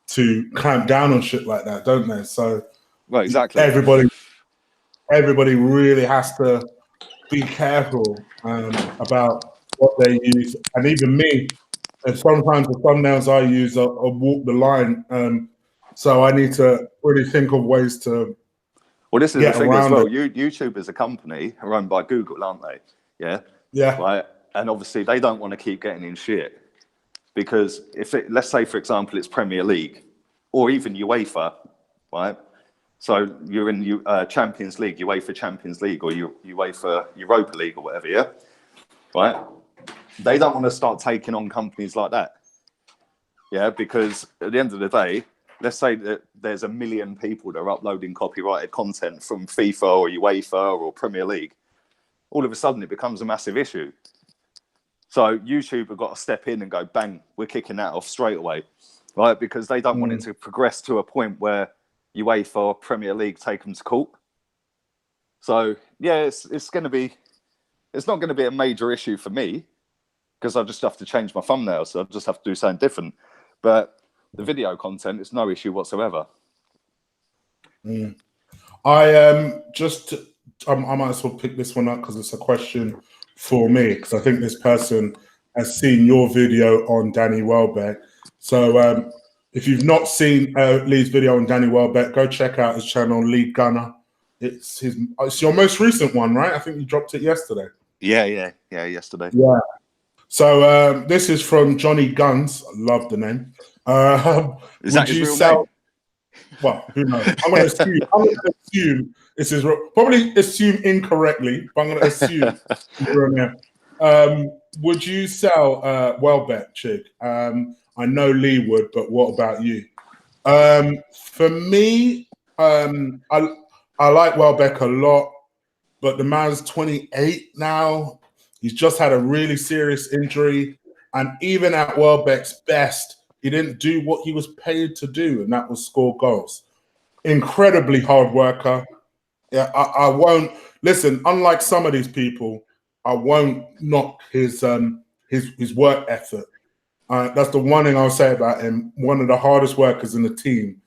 to clamp down on shit like that, don't they? So, well, exactly. Everybody really has to be careful about what they use, and even me. And sometimes the thumbnails I use are walk the line, so I need to really think of ways to. Well, this is the thing as well. YouTube as a company are owned by Google, aren't they? Yeah. Right. And obviously they don't want to keep getting in shit, because let's say, for example, it's Premier League or even UEFA, right? So you're in Champions League, UEFA Champions League, or UEFA Europa League or whatever, right? They don't want to start taking on companies like that, because at the end of the day, let's say that there's 1 million people that are uploading copyrighted content from FIFA or UEFA or Premier League. All of a sudden, it becomes a massive issue. So YouTube have got to step in and go, bang, we're kicking that off straight away, right? Because they don't want it to progress to a point where UEFA or Premier League take them to court. So, it's going to be It's not going to be a major issue for me because I just have to change my thumbnail, so I just have to do something different. But the video content is no issue whatsoever. I might as well pick this one up because it's a question for me, because I think this person has seen your video on Danny Welbeck. So if you've not seen Lee's video on Danny Welbeck, go check out his channel, Lee Gunner. It's your most recent one, right? I think you dropped it yesterday. Yeah, yesterday. Yeah. So this is from Johnny Guns. I love the name. Is that his real name? Well, who knows? I'm going to assume this is probably assume incorrectly, but I'm going to assume real name. Would you sell Welbeck, Chig? I know Lee would, but what about you? For me, I like Welbeck a lot, but the man's 28 now. He's just had a really serious injury, and even at Welbeck's best, he didn't do what he was paid to do, and that was score goals. Incredibly hard worker. Yeah, I won't listen. Unlike some of these people, I won't knock his work effort. That's the one thing I'll say about him. One of the hardest workers in the team.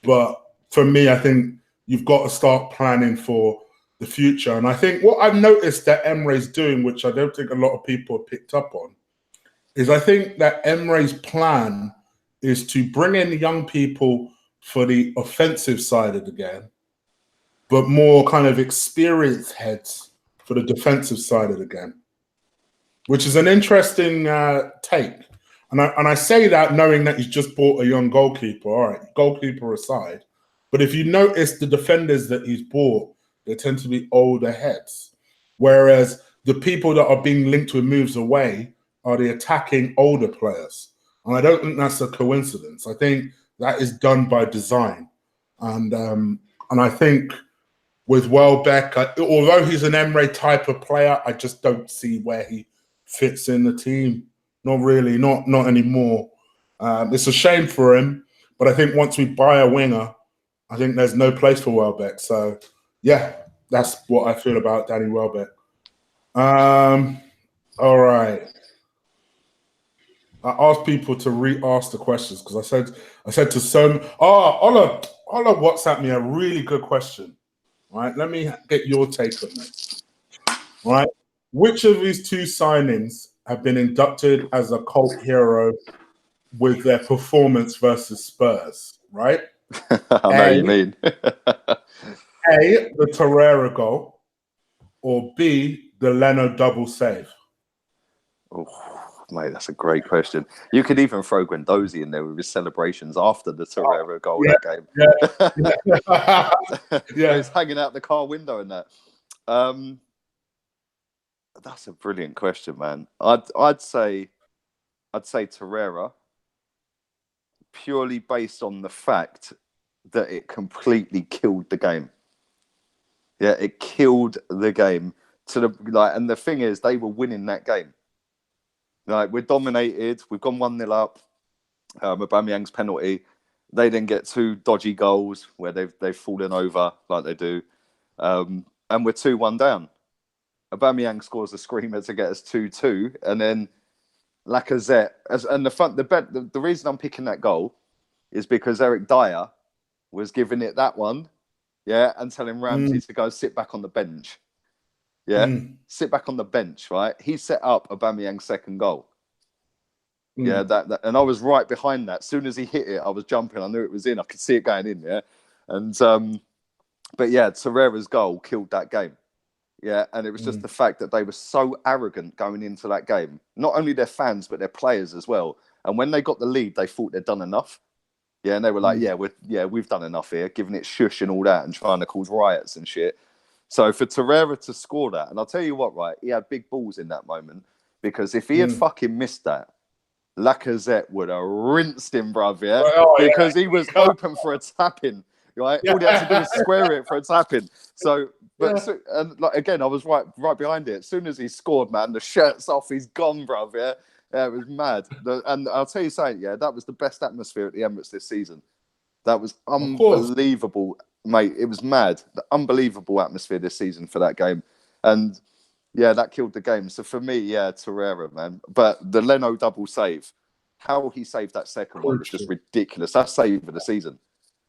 But for me, I think you've got to start planning for the future. And I think what I've noticed that Emre's doing, which I don't think a lot of people have picked up on, is I think that Emre's plan is to bring in young people for the offensive side of the game, but more kind of experienced heads for the defensive side of the game, which is an interesting take. And I say that knowing that he's just bought a young goalkeeper. All right, goalkeeper aside. But if you notice the defenders that he's bought, they tend to be older heads. Whereas the people that are being linked with moves away are the attacking older players. And I don't think that's a coincidence. I think that is done by design. And I think with Welbeck, although he's an Emre type of player, I just don't see where he fits in the team. Not really, not anymore. It's a shame for him, but I think once we buy a winger, I think there's no place for Welbeck. So, yeah, that's what I feel about Danny Welbeck. All right. I asked people to re-ask the questions because I said to some. Ola WhatsApp me a really good question. All right, let me get your take on this. All right, which of these two signings have been inducted as a cult hero with their performance versus Spurs? Right. I know what you mean. A, the Torreira goal, or B, the Leno double save? Oh, mate, that's a great question. You could even throw Guendouzi in there with his celebrations after the Torreira goal that game. Yeah. He's hanging out the car window and that. That's a brilliant question, man. I'd say Torreira, purely based on the fact that it completely killed the game. Yeah, it killed the game and the thing is, they were winning that game. Like, we're dominated. We've gone 1-0 up. Aubameyang's penalty. They then get two dodgy goals where they've fallen over like they do, and we're 2-1 down. Aubameyang scores a screamer to get us 2-2, and then Lacazette. The reason I'm picking that goal is because Eric Dyer was giving it that one, yeah, and telling Ramsey to go sit back on the bench. Yeah, sit back on the bench, right? He set up Aubameyang's second goal. Yeah, that, and I was right behind that. As soon as he hit it, I was jumping. I knew it was in. I could see it going in, yeah. And but yeah, Torreira's goal killed that game. Yeah, and it was just the fact that they were so arrogant going into that game. Not only their fans, but their players as well. And when they got the lead, they thought they'd done enough. Yeah, and they were like, we've done enough here, giving it shush and all that, and trying to cause riots and shit. So for Torreira to score that, and I'll tell you what, right, he had big balls in that moment, because if he had fucking missed that, Lacazette would have rinsed him, bruv, yeah? Because he was open for a tap-in, right? All he had to do was square it for a tap-in. So, and like, again, I was right behind it. As soon as he scored, man, the shirt's off, he's gone, bruv, yeah? Yeah, it was mad. And I'll tell you something, yeah, that was the best atmosphere at the Emirates this season. That was unbelievable, mate. It was mad. The unbelievable atmosphere this season for that game. And Yeah, that killed the game. So for me, yeah, Torreira, man. But the Leno double save, how he saved that second one was just ridiculous. That's save of the season.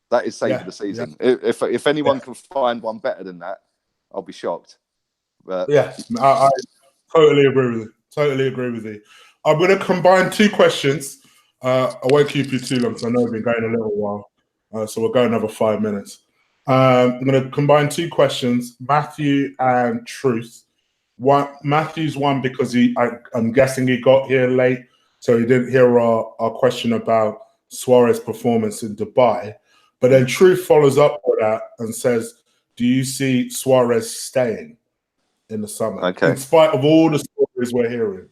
That is save of the season. If anyone can find one better than that, I'll be shocked. But I totally agree with you. Totally agree with you. I'm going to combine two questions. I won't keep you too long because I know we've been going a little while. So we'll go another 5 minutes. I'm going to combine two questions, Matthew and Truth. Matthew's one because I'm guessing he got here late, so he didn't hear our question about Suarez's performance in Dubai. But then Truth follows up with that and says, do you see Suarez staying in the summer, in spite of all the stories we're hearing?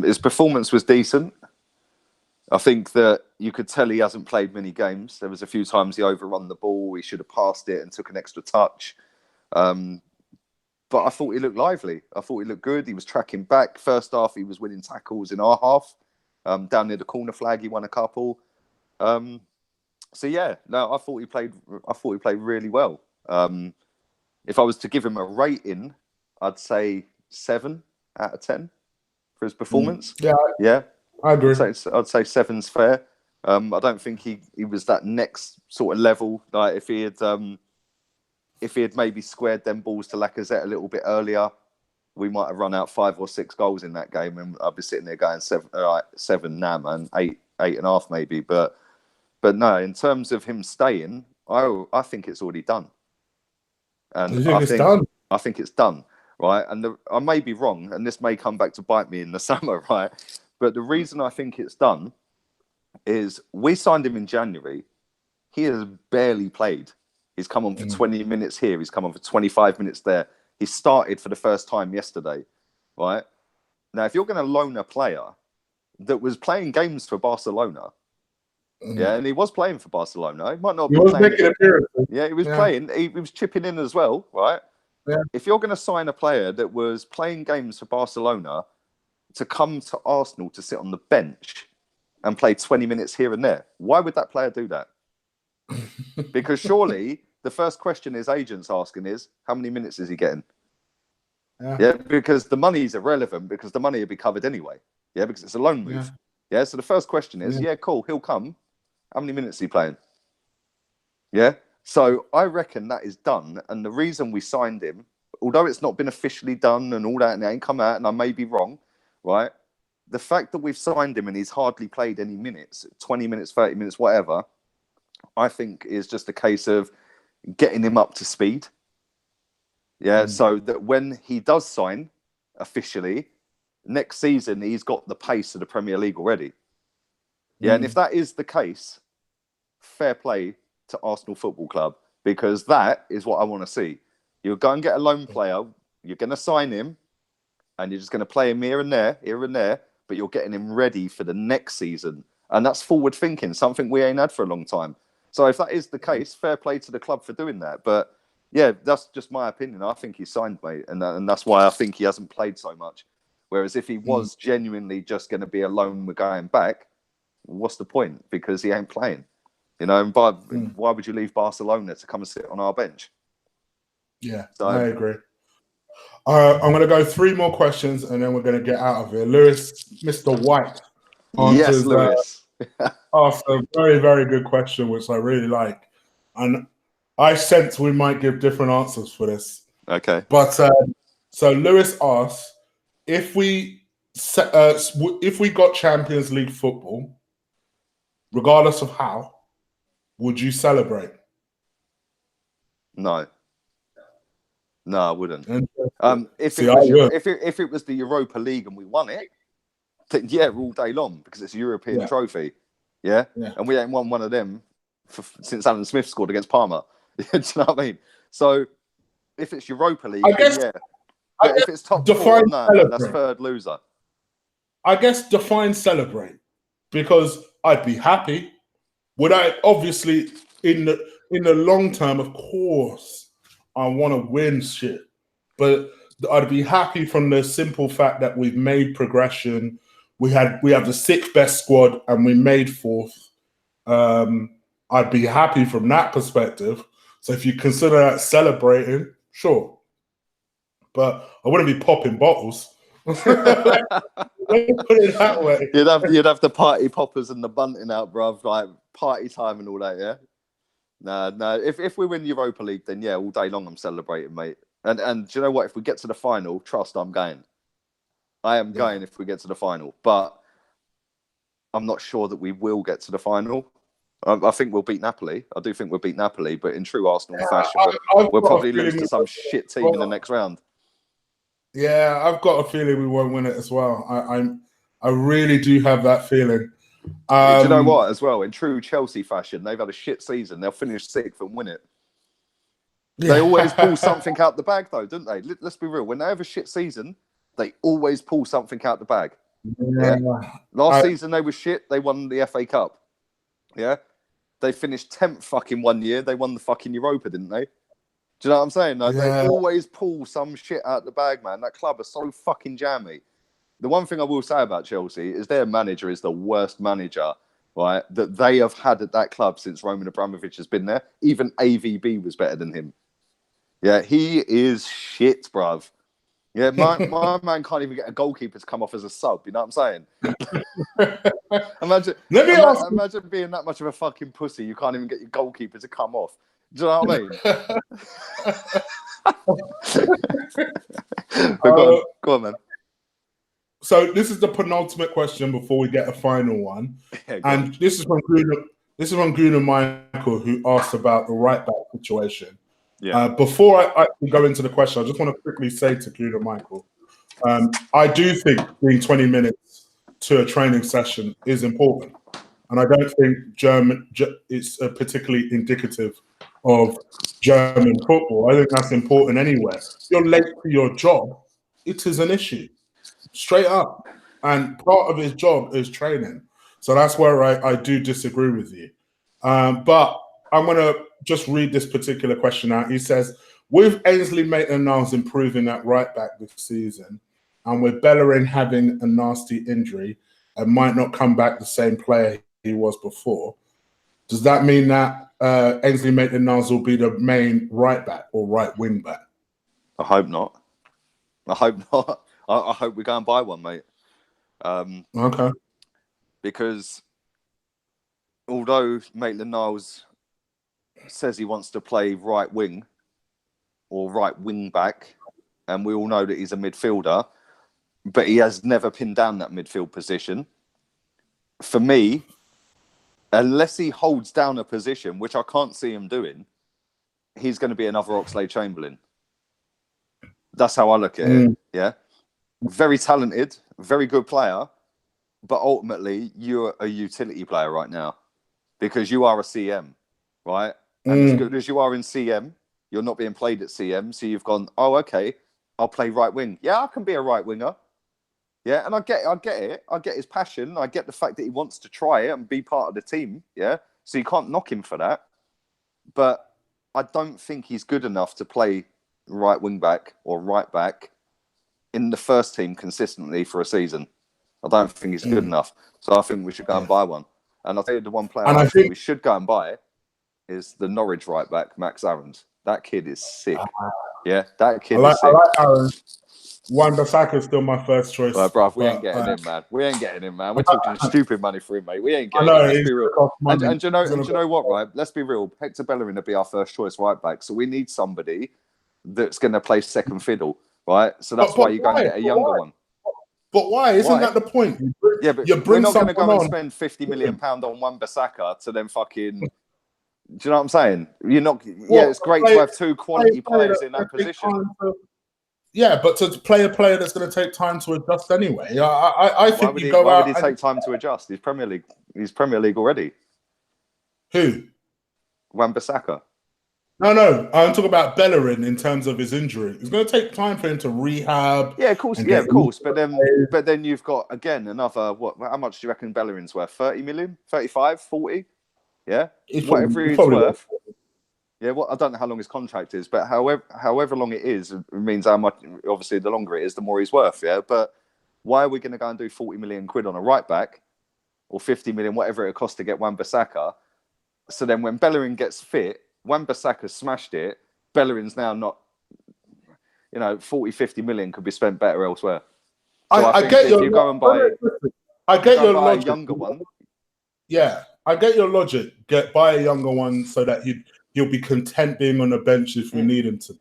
His performance was decent. I think that you could tell he hasn't played many games. There was a few times he overrun the ball. He should have passed it and took an extra touch. But I thought he looked lively. I thought he looked good. He was tracking back. First half, he was winning tackles in our half. Down near the corner flag, he won a couple. So yeah, no, I thought he played really well. If I was to give him a rating, I'd say 7 out of 10 for his performance. Yeah, I agree. I'd say 7's fair. I don't think he was that next sort of level. Like if he had maybe squared them balls to Lacazette a little bit earlier, we might have run out 5 or 6 goals in that game, and I'd be sitting there going 7. All right, 7 now, man, 8.5 maybe. But no, in terms of him staying, I think it's already done. And I think it's done, right? And I may be wrong, and this may come back to bite me in the summer, right? But the reason I think it's done is we signed him in January. He has barely played. He's come on for 20 minutes here. He's come on for 25 minutes there. He started for the first time yesterday, right? Now, if you're going to loan a player that was playing games for Barcelona, yeah, and he was playing for Barcelona. He might not be playing. Yeah, he was playing. He was chipping in as well, right? Yeah. If you're going to sign a player that was playing games for Barcelona to come to Arsenal to sit on the bench and play 20 minutes here and there, why would that player do that? Because surely the first question his agent's asking is, how many minutes is he getting? Yeah, because the money is irrelevant, because the money will be covered anyway. Yeah, because it's a loan move. Yeah, so the first question is, cool, he'll come. How many minutes is he playing? Yeah, so I reckon that is done. And the reason we signed him, although it's not been officially done and all that, and it ain't come out, and I may be wrong, right? The fact that we've signed him and he's hardly played any minutes, 20 minutes, 30 minutes, whatever, I think is just a case of getting him up to speed. Yeah, so that when he does sign officially, next season he's got the pace of the Premier League already. Yeah, and if that is the case, fair play to Arsenal Football Club, because that is what I want to see. You'll go and get a loan player, you're going to sign him, and you're just going to play him here and there, but you're getting him ready for the next season. And that's forward thinking, something we ain't had for a long time. So if that is the case, fair play to the club for doing that. But yeah, that's just my opinion. I think he's signed, mate. And that's why I think he hasn't played so much. Whereas if he was genuinely just going to be a loan, we're going back, what's the point? Because he ain't playing. You know, and why would you leave Barcelona to come and sit on our bench? Yeah, so, I agree. I'm going to go 3 more questions and then we're going to get out of here. Lewis, Mr. White answers, Lewis. asked a very, very good question, which I really like. And I sense we might give different answers for this. Okay. But so Lewis asks, if we got Champions League football, regardless of how, would you celebrate? No, I wouldn't. If it was the Europa League and we won it, then yeah, all day long, because it's a European trophy. Yeah? And we ain't won one of them since Alan Smith scored against Parma. Do you know what I mean? So if it's Europa League, then But if it's top 4, no, that's third loser. I guess define celebrate, because I'd be happy. Would I? Obviously, in the long term, of course, I want to win shit. But I'd be happy from the simple fact that we've made progression. We have the 6th best squad and we made 4th. I'd be happy from that perspective. So if you consider that celebrating, sure. but I wouldn't be popping bottles. Put it that way. You'd have the party poppers and the bunting out, bruv, like party time and all that, yeah? No. If we win Europa League, then yeah, all day long I'm celebrating, mate. And do you know what? If we get to the final, trust I'm going. I am going if we get to the final. But I'm not sure that we will get to the final. I think we'll beat Napoli. I do think we'll beat Napoli, but in true Arsenal fashion, we'll probably lose to some shit team in the next round. Yeah, I've got a feeling we won't win it as well. I really do have that feeling. Do you know what? As well, in true Chelsea fashion, they've had a shit season. They'll finish 6th and win it. Yeah. They always pull something out the bag, though, don't they? Let's be real. When they have a shit season, they always pull something out the bag. Yeah. Last season they were shit. They won the FA Cup. Yeah. They finished 10th fucking one year. They won the fucking Europa, didn't they? Do you know what I'm saying? Like, they always pull some shit out the bag, man. That club is so fucking jammy. The one thing I will say about Chelsea is their manager is the worst manager, right, that they have had at that club since Roman Abramovich has been there. Even AVB was better than him. Yeah, he is shit, bruv. Yeah, my man can't even get a goalkeeper to come off as a sub. You know what I'm saying? Imagine being that much of a fucking pussy. You can't even get your goalkeeper to come off. Do you know what I mean? Go on, man. So this is the penultimate question before we get a final one, and this is from Gooner. This is from Gooner Michael, who asked about the right back situation. Yeah. Before I go into the question, I just want to quickly say to Gooner Michael, I do think being 20 minutes to a training session is important, and I don't think it's particularly indicative of German football. I think that's important anywhere. If you're late to your job, it is an issue. Straight up. And part of his job is training. So that's where I do disagree with you. But I'm going to just read this particular question out. He says, with Ainsley Maitland-Niles improving at right back this season, and with Bellerin having a nasty injury and might not come back the same player he was before, does that mean that Ainsley Maitland-Niles will be the main right back or right wing back? I hope not. I hope not. I hope we go and buy one, mate. Okay. Because although Maitland-Niles says he wants to play right wing or right wing back, and we all know that he's a midfielder, but he has never pinned down that midfield position. For me, unless he holds down a position, which I can't see him doing, he's going to be another Oxlade-Chamberlain. That's how I look at it, yeah? Very talented, very good player, but ultimately you're a utility player right now because you are a CM, right? And as good as you are in CM, you're not being played at CM, so you've gone, oh, okay, I'll play right wing. Yeah, I can be a right winger. Yeah, and I get it. I get his passion. I get the fact that he wants to try it and be part of the team, yeah? So you can't knock him for that. But I don't think he's good enough to play right wing back or right back in the first team consistently for a season. I don't think he's good enough. So I think we should go and buy one. And I'll tell you the one player I think we should go and buy is the Norwich right back, Max Aarons. That kid is sick. Yeah, that kid is sick. I like Aarons. Wan-Bissaka is still my first choice. Right, bruv, we ain't getting him, man. We ain't getting him, man. We're talking stupid money for him, mate. We ain't getting him. Let's be real. And do you know what, right? Let's be real. Hector Bellerin will be our first choice right back. So we need somebody that's going to play second fiddle, right? So that's why you go and get a younger one. But why? Isn't that the point? Yeah, but we're not going to go and spend £50 million on Wan-Bissaka to then fucking... Do you know what I'm saying? You're not... Yeah, it's great to have two quality players in that position. Yeah, but to play a player that's going to take time to adjust anyway. I think why would he take time to adjust? He's Premier League. He's Premier League already. Who? Wan-Bissaka. No. I'm talking about Bellerin in terms of his injury. It's going to take time for him to rehab. Yeah, of course. Yeah, of course. But then you've got again another what? How much do you reckon Bellerin's worth? 30 million? 35? 40? Yeah, whatever he's worth. Yeah, well, I don't know how long his contract is, but however long it is, it means how much. Obviously, the longer it is, the more he's worth. Yeah, but why are we going to go and do 40 million quid on a right back, or 50 million, whatever it costs to get Wan-Bissaka? So then, when Bellerin gets fit, Wan-Bissaka smashed it. Bellerin's now not. you know, 40, 50 million could be spent better elsewhere. So I think get if your you go and buy, logic. a younger one. Yeah, I get your logic. Buy a younger one so that he'll be content being on the bench if we need him to.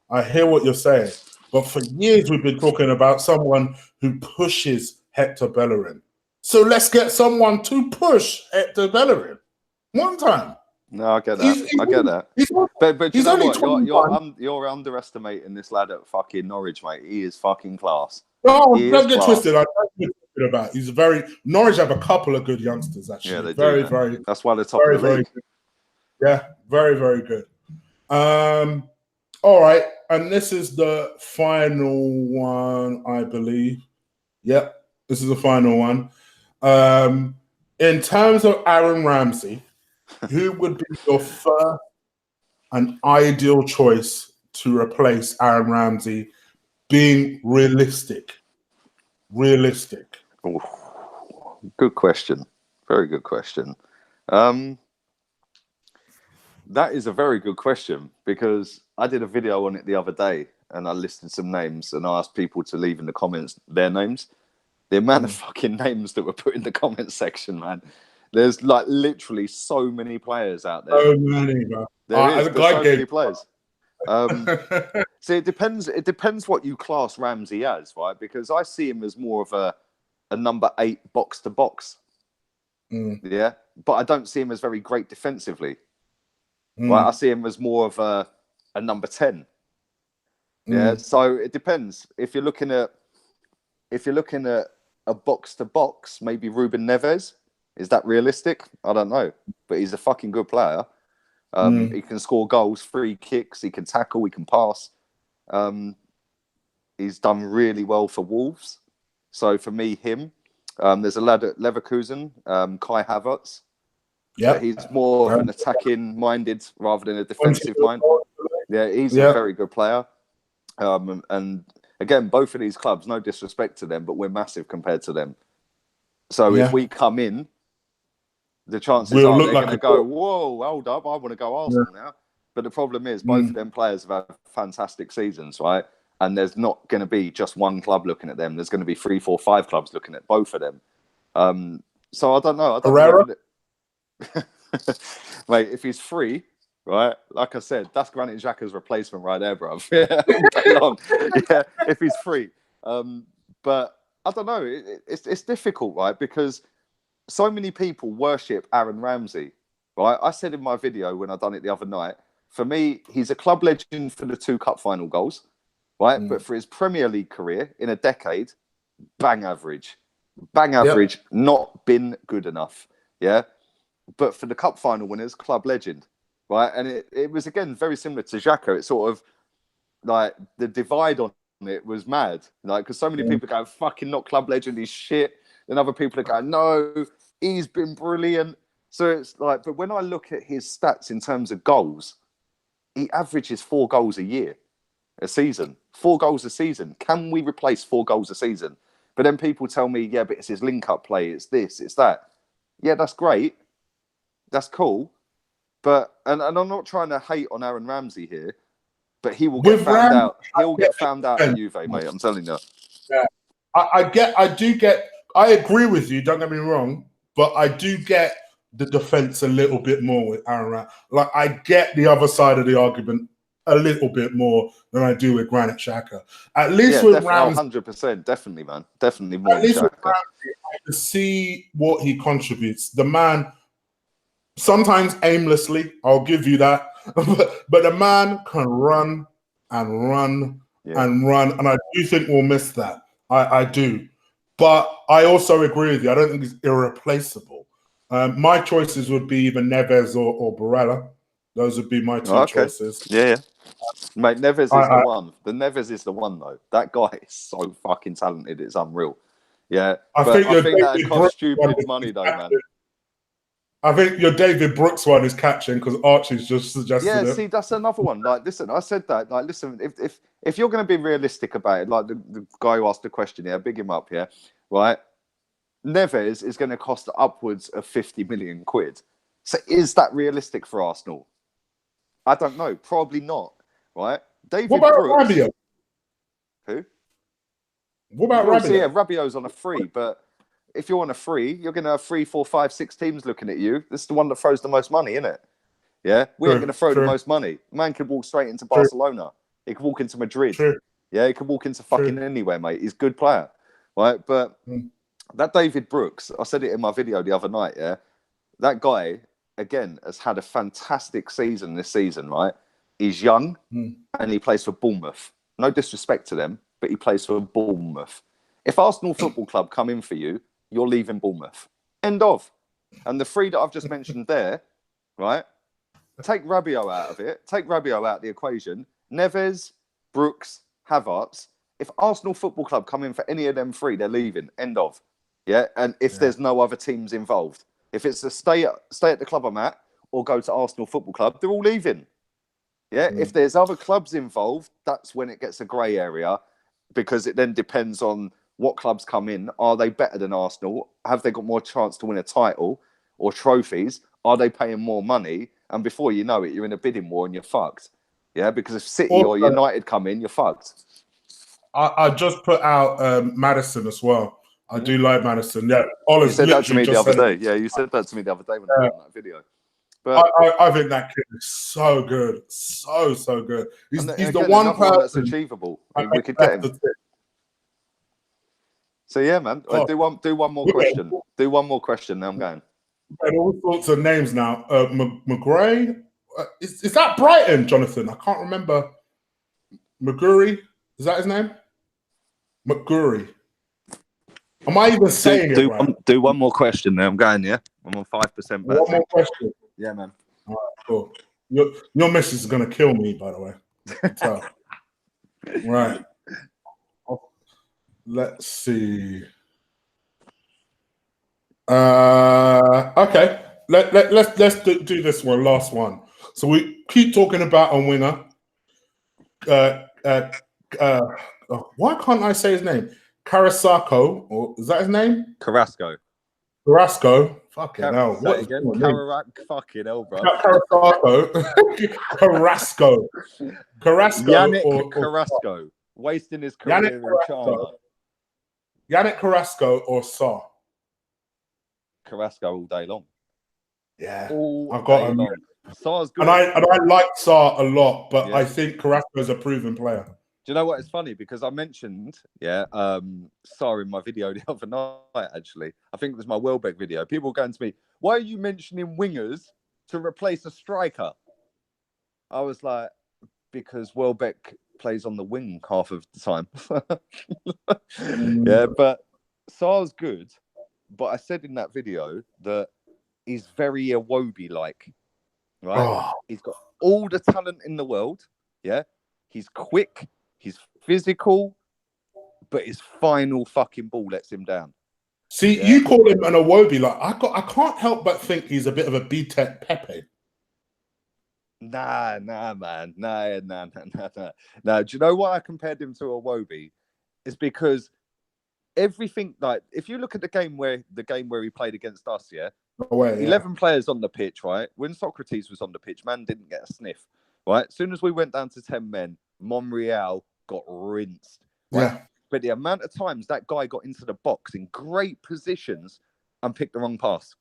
I hear what you're saying, but for years we've been talking about someone who pushes Hector Bellerin. So let's get someone to push Hector Bellerin one time. No, I get that. I get that. But you know what? You're underestimating this lad at fucking Norwich, mate. He is fucking class. No, don't get twisted. I don't get twisted about. He's Norwich have a couple of good youngsters actually. Yeah, they very, do. Very. That's why they're top of the league. Good. Yeah, very, very good. All right, and this is the final one, I believe. Yep, this is the final one. In terms of Aaron Ramsey, who would be your first and ideal choice to replace Aaron Ramsey, being realistic? Realistic. Ooh, good question. Very good question. That is a very good question because I did a video on it the other day and I listed some names and I asked people to leave in the comments their names. The amount of fucking names that were put in the comments section, man. There's like literally so many players out there. So many, bro. There's so many players. So it depends. It depends what you class Ramsey as, right? Because I see him as more of a number 8 box to box. Yeah, but I don't see him as very great defensively. Right, I see him as more of a number 10. Yeah, so it depends. If you're looking at a box to box, maybe Ruben Neves. Is that realistic? I don't know, but he's a fucking good player. He can score goals, free kicks. He can tackle. He can pass. He's done really well for Wolves. So for me, him. There's a lad at Leverkusen, Kai Havertz. Yeah, he's more of an attacking minded rather than a defensive mind. Yeah, he's a very good player. And again, both of these clubs, no disrespect to them, but we're massive compared to them. So if we come in, the chances are they're going to go, whoa, hold up, I want to go Arsenal now. But the problem is both of them players have had fantastic seasons, right? And there's not going to be just one club looking at them. There's going to be 3, 4, 5 clubs looking at both of them. So I don't know. Mate, if he's free, right? Like I said, that's Granit Xhaka's replacement right there, bruv. Yeah, if he's free. But I don't know. It's difficult, right? Because so many people worship Aaron Ramsey, right? I said in my video when I done it the other night, for me, he's a club legend for the 2 cup final goals, right? But for his Premier League career in a decade, bang average. Not been good enough, yeah? But for the cup final winners, club legend, right? And it was, again, very similar to Xhaka. It's sort of like the divide on it was mad. Like, because so many people go, fucking not club legend, he's shit. Then other people are going, no, he's been brilliant. So it's like, but when I look at his stats in terms of goals, he averages 4 goals a season. 4 goals a season. Can we replace 4 goals a season? But then people tell me, yeah, but it's his link-up play, it's this, it's that. Yeah, that's great. That's cool. But, and I'm not trying to hate on Aaron Ramsey here, but he will get found out. He'll get found out at Juve, mate. I'm telling you. Yeah. I agree with you, don't get me wrong, but I do get the defense a little bit more with Aaron Ramsey. Like, I get the other side of the argument a little bit more than I do with Granit Xhaka. At least with Ramsey, 100%, definitely, man. Definitely more at least with Ramsey, I can see what he contributes. The man, sometimes aimlessly, I'll give you that, but the man can run and run and run, and I do think we'll miss that. I do. But I also agree with you. I don't think he's irreplaceable. My choices would be either Neves or Barella. Those would be my 2 choices. Yeah. Mate, Neves is the one. The Neves is the one, though. That guy is so fucking talented. It's unreal. Yeah. I think that costs stupid money, though, man. I think your David Brooks one is catching because Archie's just suggested it. Yeah, see, that's another one. Like, listen, I said that. Like, listen, if you're going to be realistic about it, like the guy who asked the question, yeah, big him up, yeah, right? Neves is going to cost upwards of 50 million quid. So is that realistic for Arsenal? I don't know. Probably not, right? What about Rabiot? What about Well, so Rabiot? yeah, Rabiot's on a free, but if you're on a free, you're going to have 3, 4, 5, 6 teams looking at you. This is the one that throws the most money, isn't it? Yeah, we ain't going to throw the most money. Man could walk straight into Barcelona. He could walk into Madrid. Yeah, he could walk into fucking anywhere, mate. He's a good player, right? But that David Brooks, I said it in my video the other night, yeah? That guy, again, has had a fantastic season this season, right? He's young and he plays for Bournemouth. No disrespect to them, but he plays for Bournemouth. If Arsenal Football Club come in for you, you're leaving Bournemouth. End of. And the 3 that I've just mentioned there, right? Take Rabiot out of it. Take Rabiot out of the equation. Neves, Brooks, Havertz. If Arsenal Football Club come in for any of them 3, they're leaving. End of. Yeah. And if there's no other teams involved, if it's a stay at the club I'm at or go to Arsenal Football Club, they're all leaving. Yeah. If there's other clubs involved, that's when it gets a grey area, because it then depends on what clubs come in. Are they better than Arsenal? Have they got more chance to win a title or trophies? Are they paying more money? And before you know it, you're in a bidding war and you're fucked. Yeah, because if City or United come in, you're fucked. I just put out Madison as well. I do like Madison. Yeah, you said that to me the other day. Yeah, you said that to me the other day when I did that video. But I think that kid is so good, so good. He's the one person that's achievable. We could get him. So yeah, man. Do one more question. Do one more question. Now I'm going. And all sorts of names now. McGray, is that Brighton, Jonathan? I can't remember. McGurry, is that his name? McGurry. Am I even saying it right? Do one more question. Now I'm going. Yeah, I'm on 5%. One more question. Yeah, man. All right, cool. Your missus is gonna kill me, by the way. So, right. Let's see. Okay. Let's do this one, last one. So we keep talking about a winger. Why can't I say his name? Carrasco, or is that his name? Carrasco. Fucking hell. What again? Fucking hell, bro. Carrasco. Yannick Carrasco. Wasting his career in China. Yannick Carrasco or Sa? Carrasco all day long. Yeah. I've got him. Sa's good. And I like Sa a lot, but I think Carrasco is a proven player. Do you know what? It's funny because I mentioned, Sa in my video the other night, actually. I think it was my Welbeck video. People were going to me, why are you mentioning wingers to replace a striker? I was like, because Welbeck plays on the wing half of the time. Yeah, but Sa's good. But I said in that video that he's very Iwobi-like, right? Oh. He's got all the talent in the world, yeah? He's quick. He's physical, but his final fucking ball lets him down. See, you call him an Iwobi. Like I can't help but think he's a bit of a B-Tech Pepe. Nah, man. Nah. Do you know why I compared him to Iwobi? It's because everything, like, if you look at the game where he played against us, 11 players on the pitch, right? When Socrates was on the pitch, man didn't get a sniff, right? As soon as we went down to 10 men, Monreal got rinsed. Right? Yeah. But the amount of times that guy got into the box in great positions and picked the wrong pass,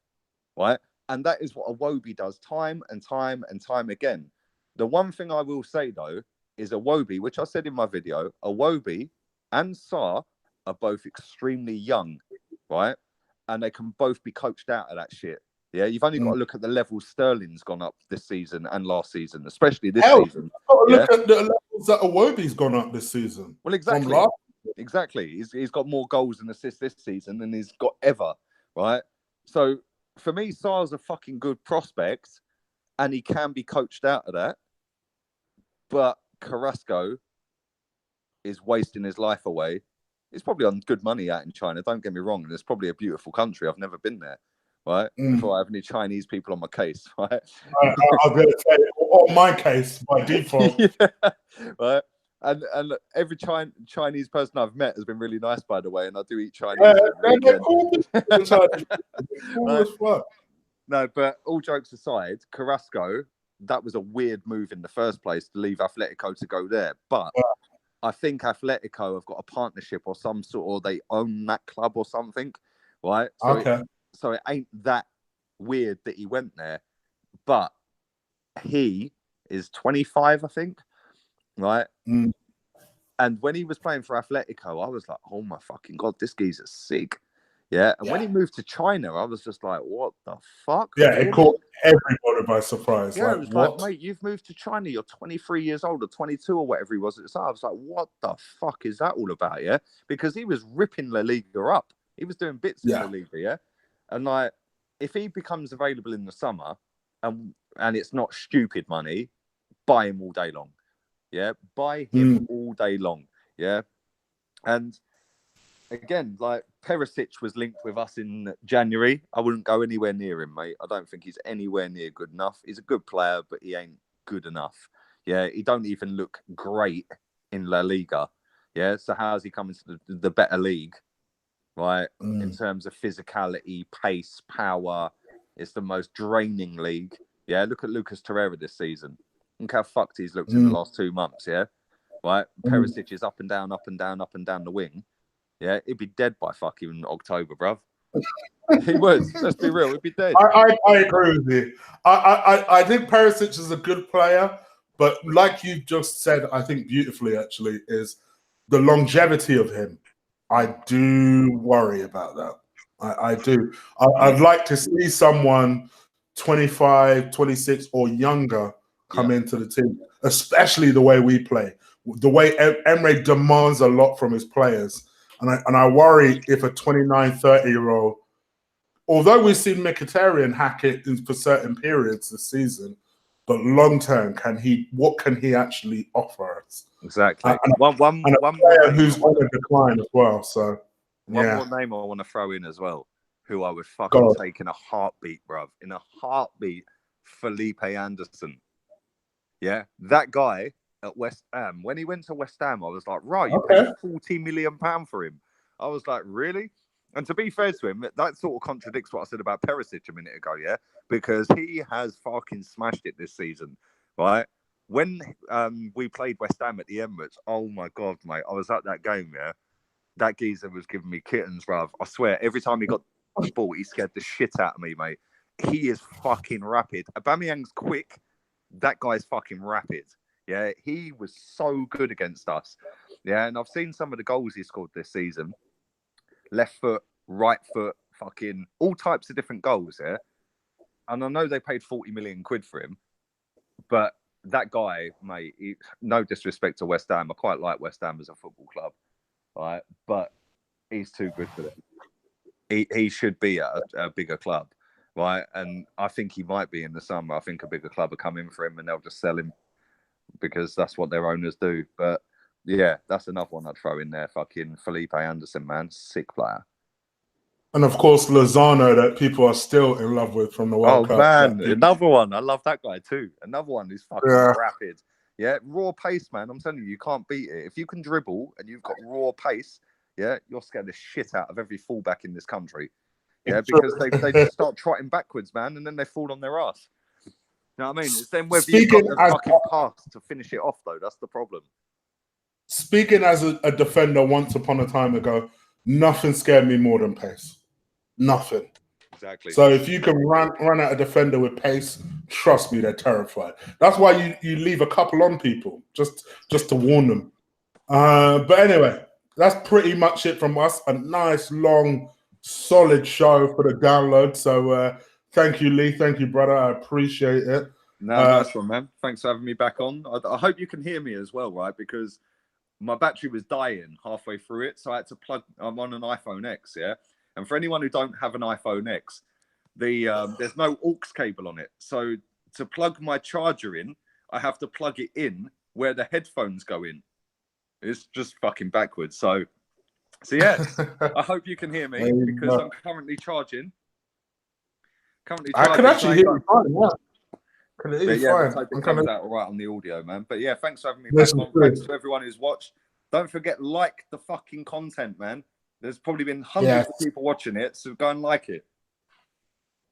right? And that is what Iwobi does time and time again. The one thing I will say, though, is Iwobi, which I said in my video, Iwobi and Sa are both extremely young, right? And they can both be coached out of that shit. Yeah, you've only got to look at the level Sterling's gone up this season and last season, especially this season. Look at the levels that Iwobi's gone up this season. Well, exactly. He's got more goals and assists this season than he's got ever, right? So for me, Sa's a fucking good prospect, and he can be coached out of that. But Carrasco is wasting his life away. He's probably on good money out in China. Don't get me wrong. And it's probably a beautiful country. I've never been there, right? Before I have any Chinese people on my case, right? I was going to say, on my case, by default. Right? And every Chinese person I've met has been really nice, by the way. And I do eat Chinese. They're cool as fuck. No, but all jokes aside, Carrasco, that was a weird move in the first place to leave Atletico to go there. But I think Atletico have got a partnership or some sort, or they own that club or something, right? So it ain't that weird that he went there, but he is 25, I think, right? Mm. And when he was playing for Atletico, I was like, oh my fucking God, this geezer's sick. Yeah. And when he moved to China, I was just like, what the fuck? Yeah, really? it caught everybody by surprise. Yeah, like, it was what? like, mate, you've moved to China. You're 23 years old or 22 or whatever he was at the time. I was like, what the fuck is that all about? Yeah. Because he was ripping La Liga up. He was doing bits in La Liga. Yeah. And like, if he becomes available in the summer and it's not stupid money, buy him all day long. Yeah. Buy him all day long. Yeah. And again, like Perisic was linked with us in January. I wouldn't go anywhere near him, mate. I don't think he's anywhere near good enough. He's a good player, but he ain't good enough. Yeah, he don't even look great in La Liga. Yeah, so how's he coming to the better league, right? In terms of physicality, pace, power, it's the most draining league. Yeah, look at Lucas Torreira this season. Look how fucked he's looked in the last 2 months. Yeah, right. Perisic is up and down, up and down, up and down the wing. Yeah, he'd be dead by fucking October, bruv. He would. Let's be real. He'd be dead. I agree with you. I think Perisic is a good player, but like you just said, I think beautifully actually, is the longevity of him. I do worry about that. I do. I'd like to see someone 25, 26 or younger come into the team, especially the way we play. The way Emre demands a lot from his players. And I worry if a 29, 30-year-old, although we've seen Mkhitaryan hack it for certain periods this season, but long term, what can he actually offer us? Exactly. And a player who's on a decline as well. So one more name I want to throw in as well, who I would fucking take in a heartbeat, bruv. In a heartbeat, Felipe Anderson. Yeah, that guy at West Ham. When he went to West Ham, I was like, right, you paid £40 million for him. I was like, really? And to be fair to him, that sort of contradicts what I said about Perisic a minute ago, yeah? Because he has fucking smashed it this season, right? When we played West Ham at the Emirates, oh my God, mate, I was at that game, yeah? That geezer was giving me kittens, bruv. I swear, every time he got the ball, he scared the shit out of me, mate. He is fucking rapid. Aubameyang's quick. That guy's fucking rapid. Yeah, he was so good against us. Yeah, and I've seen some of the goals he scored this season. Left foot, right foot, fucking all types of different goals, yeah? And I know they paid 40 million quid for him, but that guy, mate, no disrespect to West Ham. I quite like West Ham as a football club, right? But he's too good for them. He should be at a bigger club, right? And I think he might be in the summer. I think a bigger club will come in for him and they'll just sell him because that's what their owners do. But yeah, that's another one I'd throw in there. Fucking Felipe Anderson, man. Sick player. And of course, Lozano, that people are still in love with from the World Cup. Oh, man. Another one. I love that guy too. Another one who's fucking rapid. Yeah, raw pace, man. I'm telling you, you can't beat it. If you can dribble and you've got raw pace, yeah, you're scared the shit out of every fullback in this country. Yeah, because they just start trotting backwards, man, and then they fall on their ass. You know what I mean? It's then whether you've got the fucking pass to finish it off, though. That's the problem. Speaking as a defender once upon a time ago, nothing scared me more than pace. Nothing. Exactly. So if you can run at a defender with pace, trust me, they're terrified. That's why you leave a couple on people, just to warn them. But anyway, that's pretty much it from us. A nice, long, solid show for the download. So thank you, Lee. Thank you, brother. I appreciate it. No, nice one, man. Thanks for having me back on. I hope you can hear me as well, right? Because my battery was dying halfway through it, so I had to plug. I'm on an iPhone X, yeah. And for anyone who don't have an iPhone X, there's no aux cable on it. So to plug my charger in, I have to plug it in where the headphones go in. It's just fucking backwards. So yeah, I hope you can hear me because I'm currently charging. I can actually hear you fine. Yeah. Can hear you fine. I hope it comes out all right on the audio, man. But yeah, thanks for having me back on. Thanks to everyone who's watched. Don't forget, like the fucking content, man. There's probably been hundreds of people watching it, so go and like it.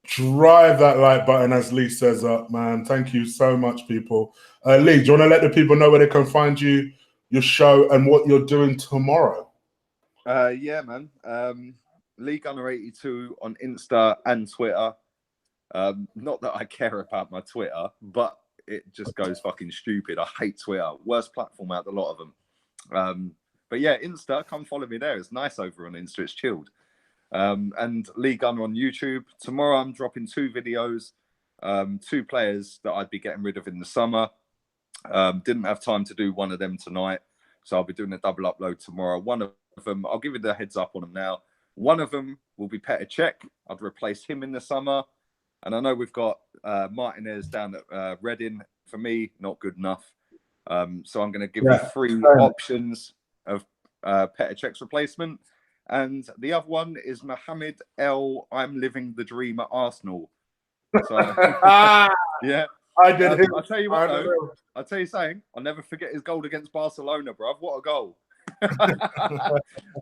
Drive that like button, as Lee says up, man. Thank you so much, people. Lee, do you want to let the people know where they can find you your show and what you're doing tomorrow. Yeah, man. Lee Gunner 82 on Insta and Twitter. Not that I care about my Twitter, but it just goes fucking stupid. I hate Twitter. Worst platform out of a lot of them. But yeah, Insta, come follow me there. It's nice over on Insta. It's chilled. And Lee Gunner on YouTube. Tomorrow I'm dropping 2 videos. 2 players that I'd be getting rid of in the summer. Didn't have time to do one of them tonight, so I'll be doing a double upload tomorrow. One of them, I'll give you the heads up on them now. One of them will be Petr Cech. I'd replace him in the summer. And I know we've got Martinez down at Reading. For me, not good enough. So I'm going to give you 3 options of Petr Cech's replacement. And the other one is Mohamed El I'm living the dream at Arsenal. So, yeah. I did. I'll tell you what, though. I'll tell you something. I'll never forget his goal against Barcelona, bruv. What a goal.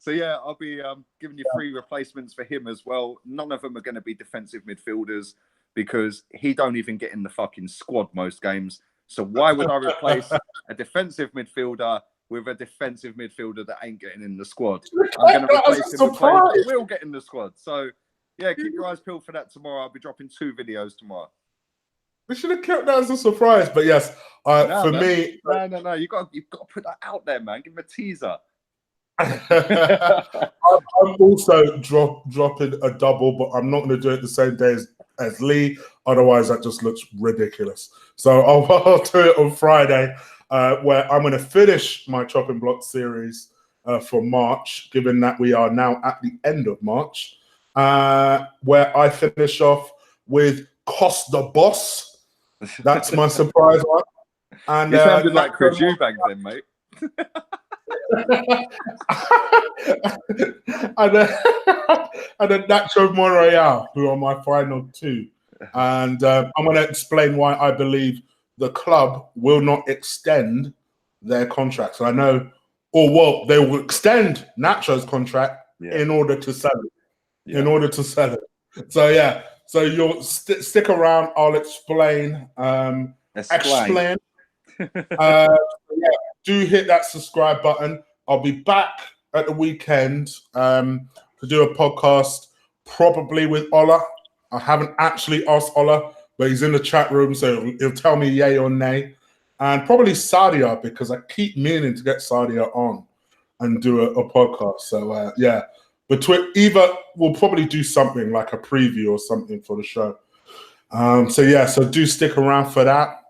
So, yeah, I'll be giving you 3 replacements for him as well. None of them are going to be defensive midfielders because he don't even get in the fucking squad most games. So why would I replace a defensive midfielder with a defensive midfielder that ain't getting in the squad? I'm going to replace him with players that will get in the squad. So, yeah, keep your eyes peeled for that tomorrow. I'll be dropping 2 videos tomorrow. We should have kept that as a surprise, but yes, for me, no, you've got to put that out there, man. Give him a teaser. I'm also dropping a double, but I'm not going to do it the same day as Lee. Otherwise, that just looks ridiculous. So I'll do it on Friday, where I'm going to finish my chopping block series for March, given that we are now at the end of March, where I finish off with Cost the Boss. That's my surprise one. And you sounded like Chris Eubank then, mate. and then Nacho Monreal, who are my final 2. And I'm going to explain why I believe the club will not extend their contracts. I know, they will extend Nacho's contract in order to sell it. Yeah. In order to sell it. So, yeah. So you'll stick around. I'll explain. Explain. Do hit that subscribe button. I'll be back at the weekend to do a podcast, probably with Ola. I haven't actually asked Ola, but he's in the chat room, so he'll tell me yay or nay. And probably Sadia, because I keep meaning to get Sadia on and do a podcast. So, yeah. But either we'll probably do something like a preview or something for the show. So do stick around for that.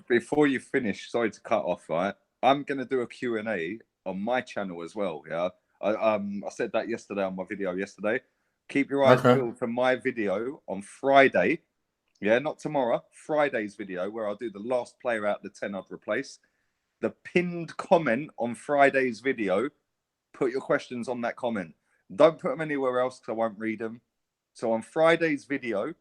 Before you finish, sorry to cut off, right? I'm going to do a Q&A on my channel as well, yeah? I said that yesterday on my video yesterday. Keep your eyes peeled for my video on Friday. Yeah, not tomorrow. Friday's video where I'll do the last player out the 10 I'd replace. The pinned comment on Friday's video, put your questions on that comment. Don't put them anywhere else because I won't read them. So on Friday's video,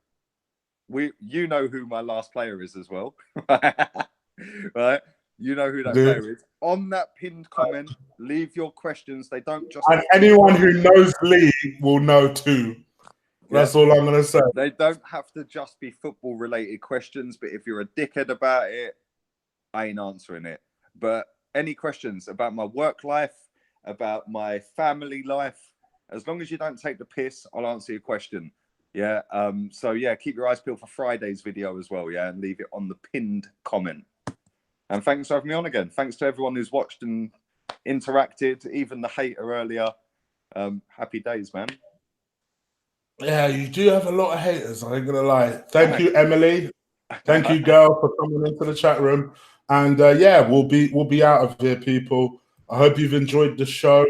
you know who my last player is as well. Right? You know who that player is. On that pinned comment, leave your questions. They don't just... And anyone who knows Lee will know too. That's all I'm going to say. They don't have to just be football-related questions, but if you're a dickhead about it, I ain't answering it. But any questions about my work life, about my family life, as long as you don't take the piss, I'll answer your question. Yeah. So, yeah, keep your eyes peeled for Friday's video as well, yeah, and leave it on the pinned comment. And thanks for having me on again. Thanks to everyone who's watched and interacted, even the hater earlier. Happy days, man. Yeah, you do have a lot of haters, I ain't going to lie. Thank you, Emily. Thank you, girl, for coming into the chat room. And, yeah, we'll be out of here, people. I hope you've enjoyed the show.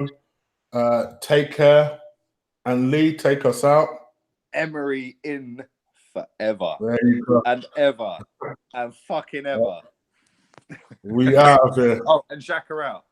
Take care. And Lee, take us out. Emery in forever. There you go. And ever. And fucking ever. We out of here. Oh, and Xhaka out.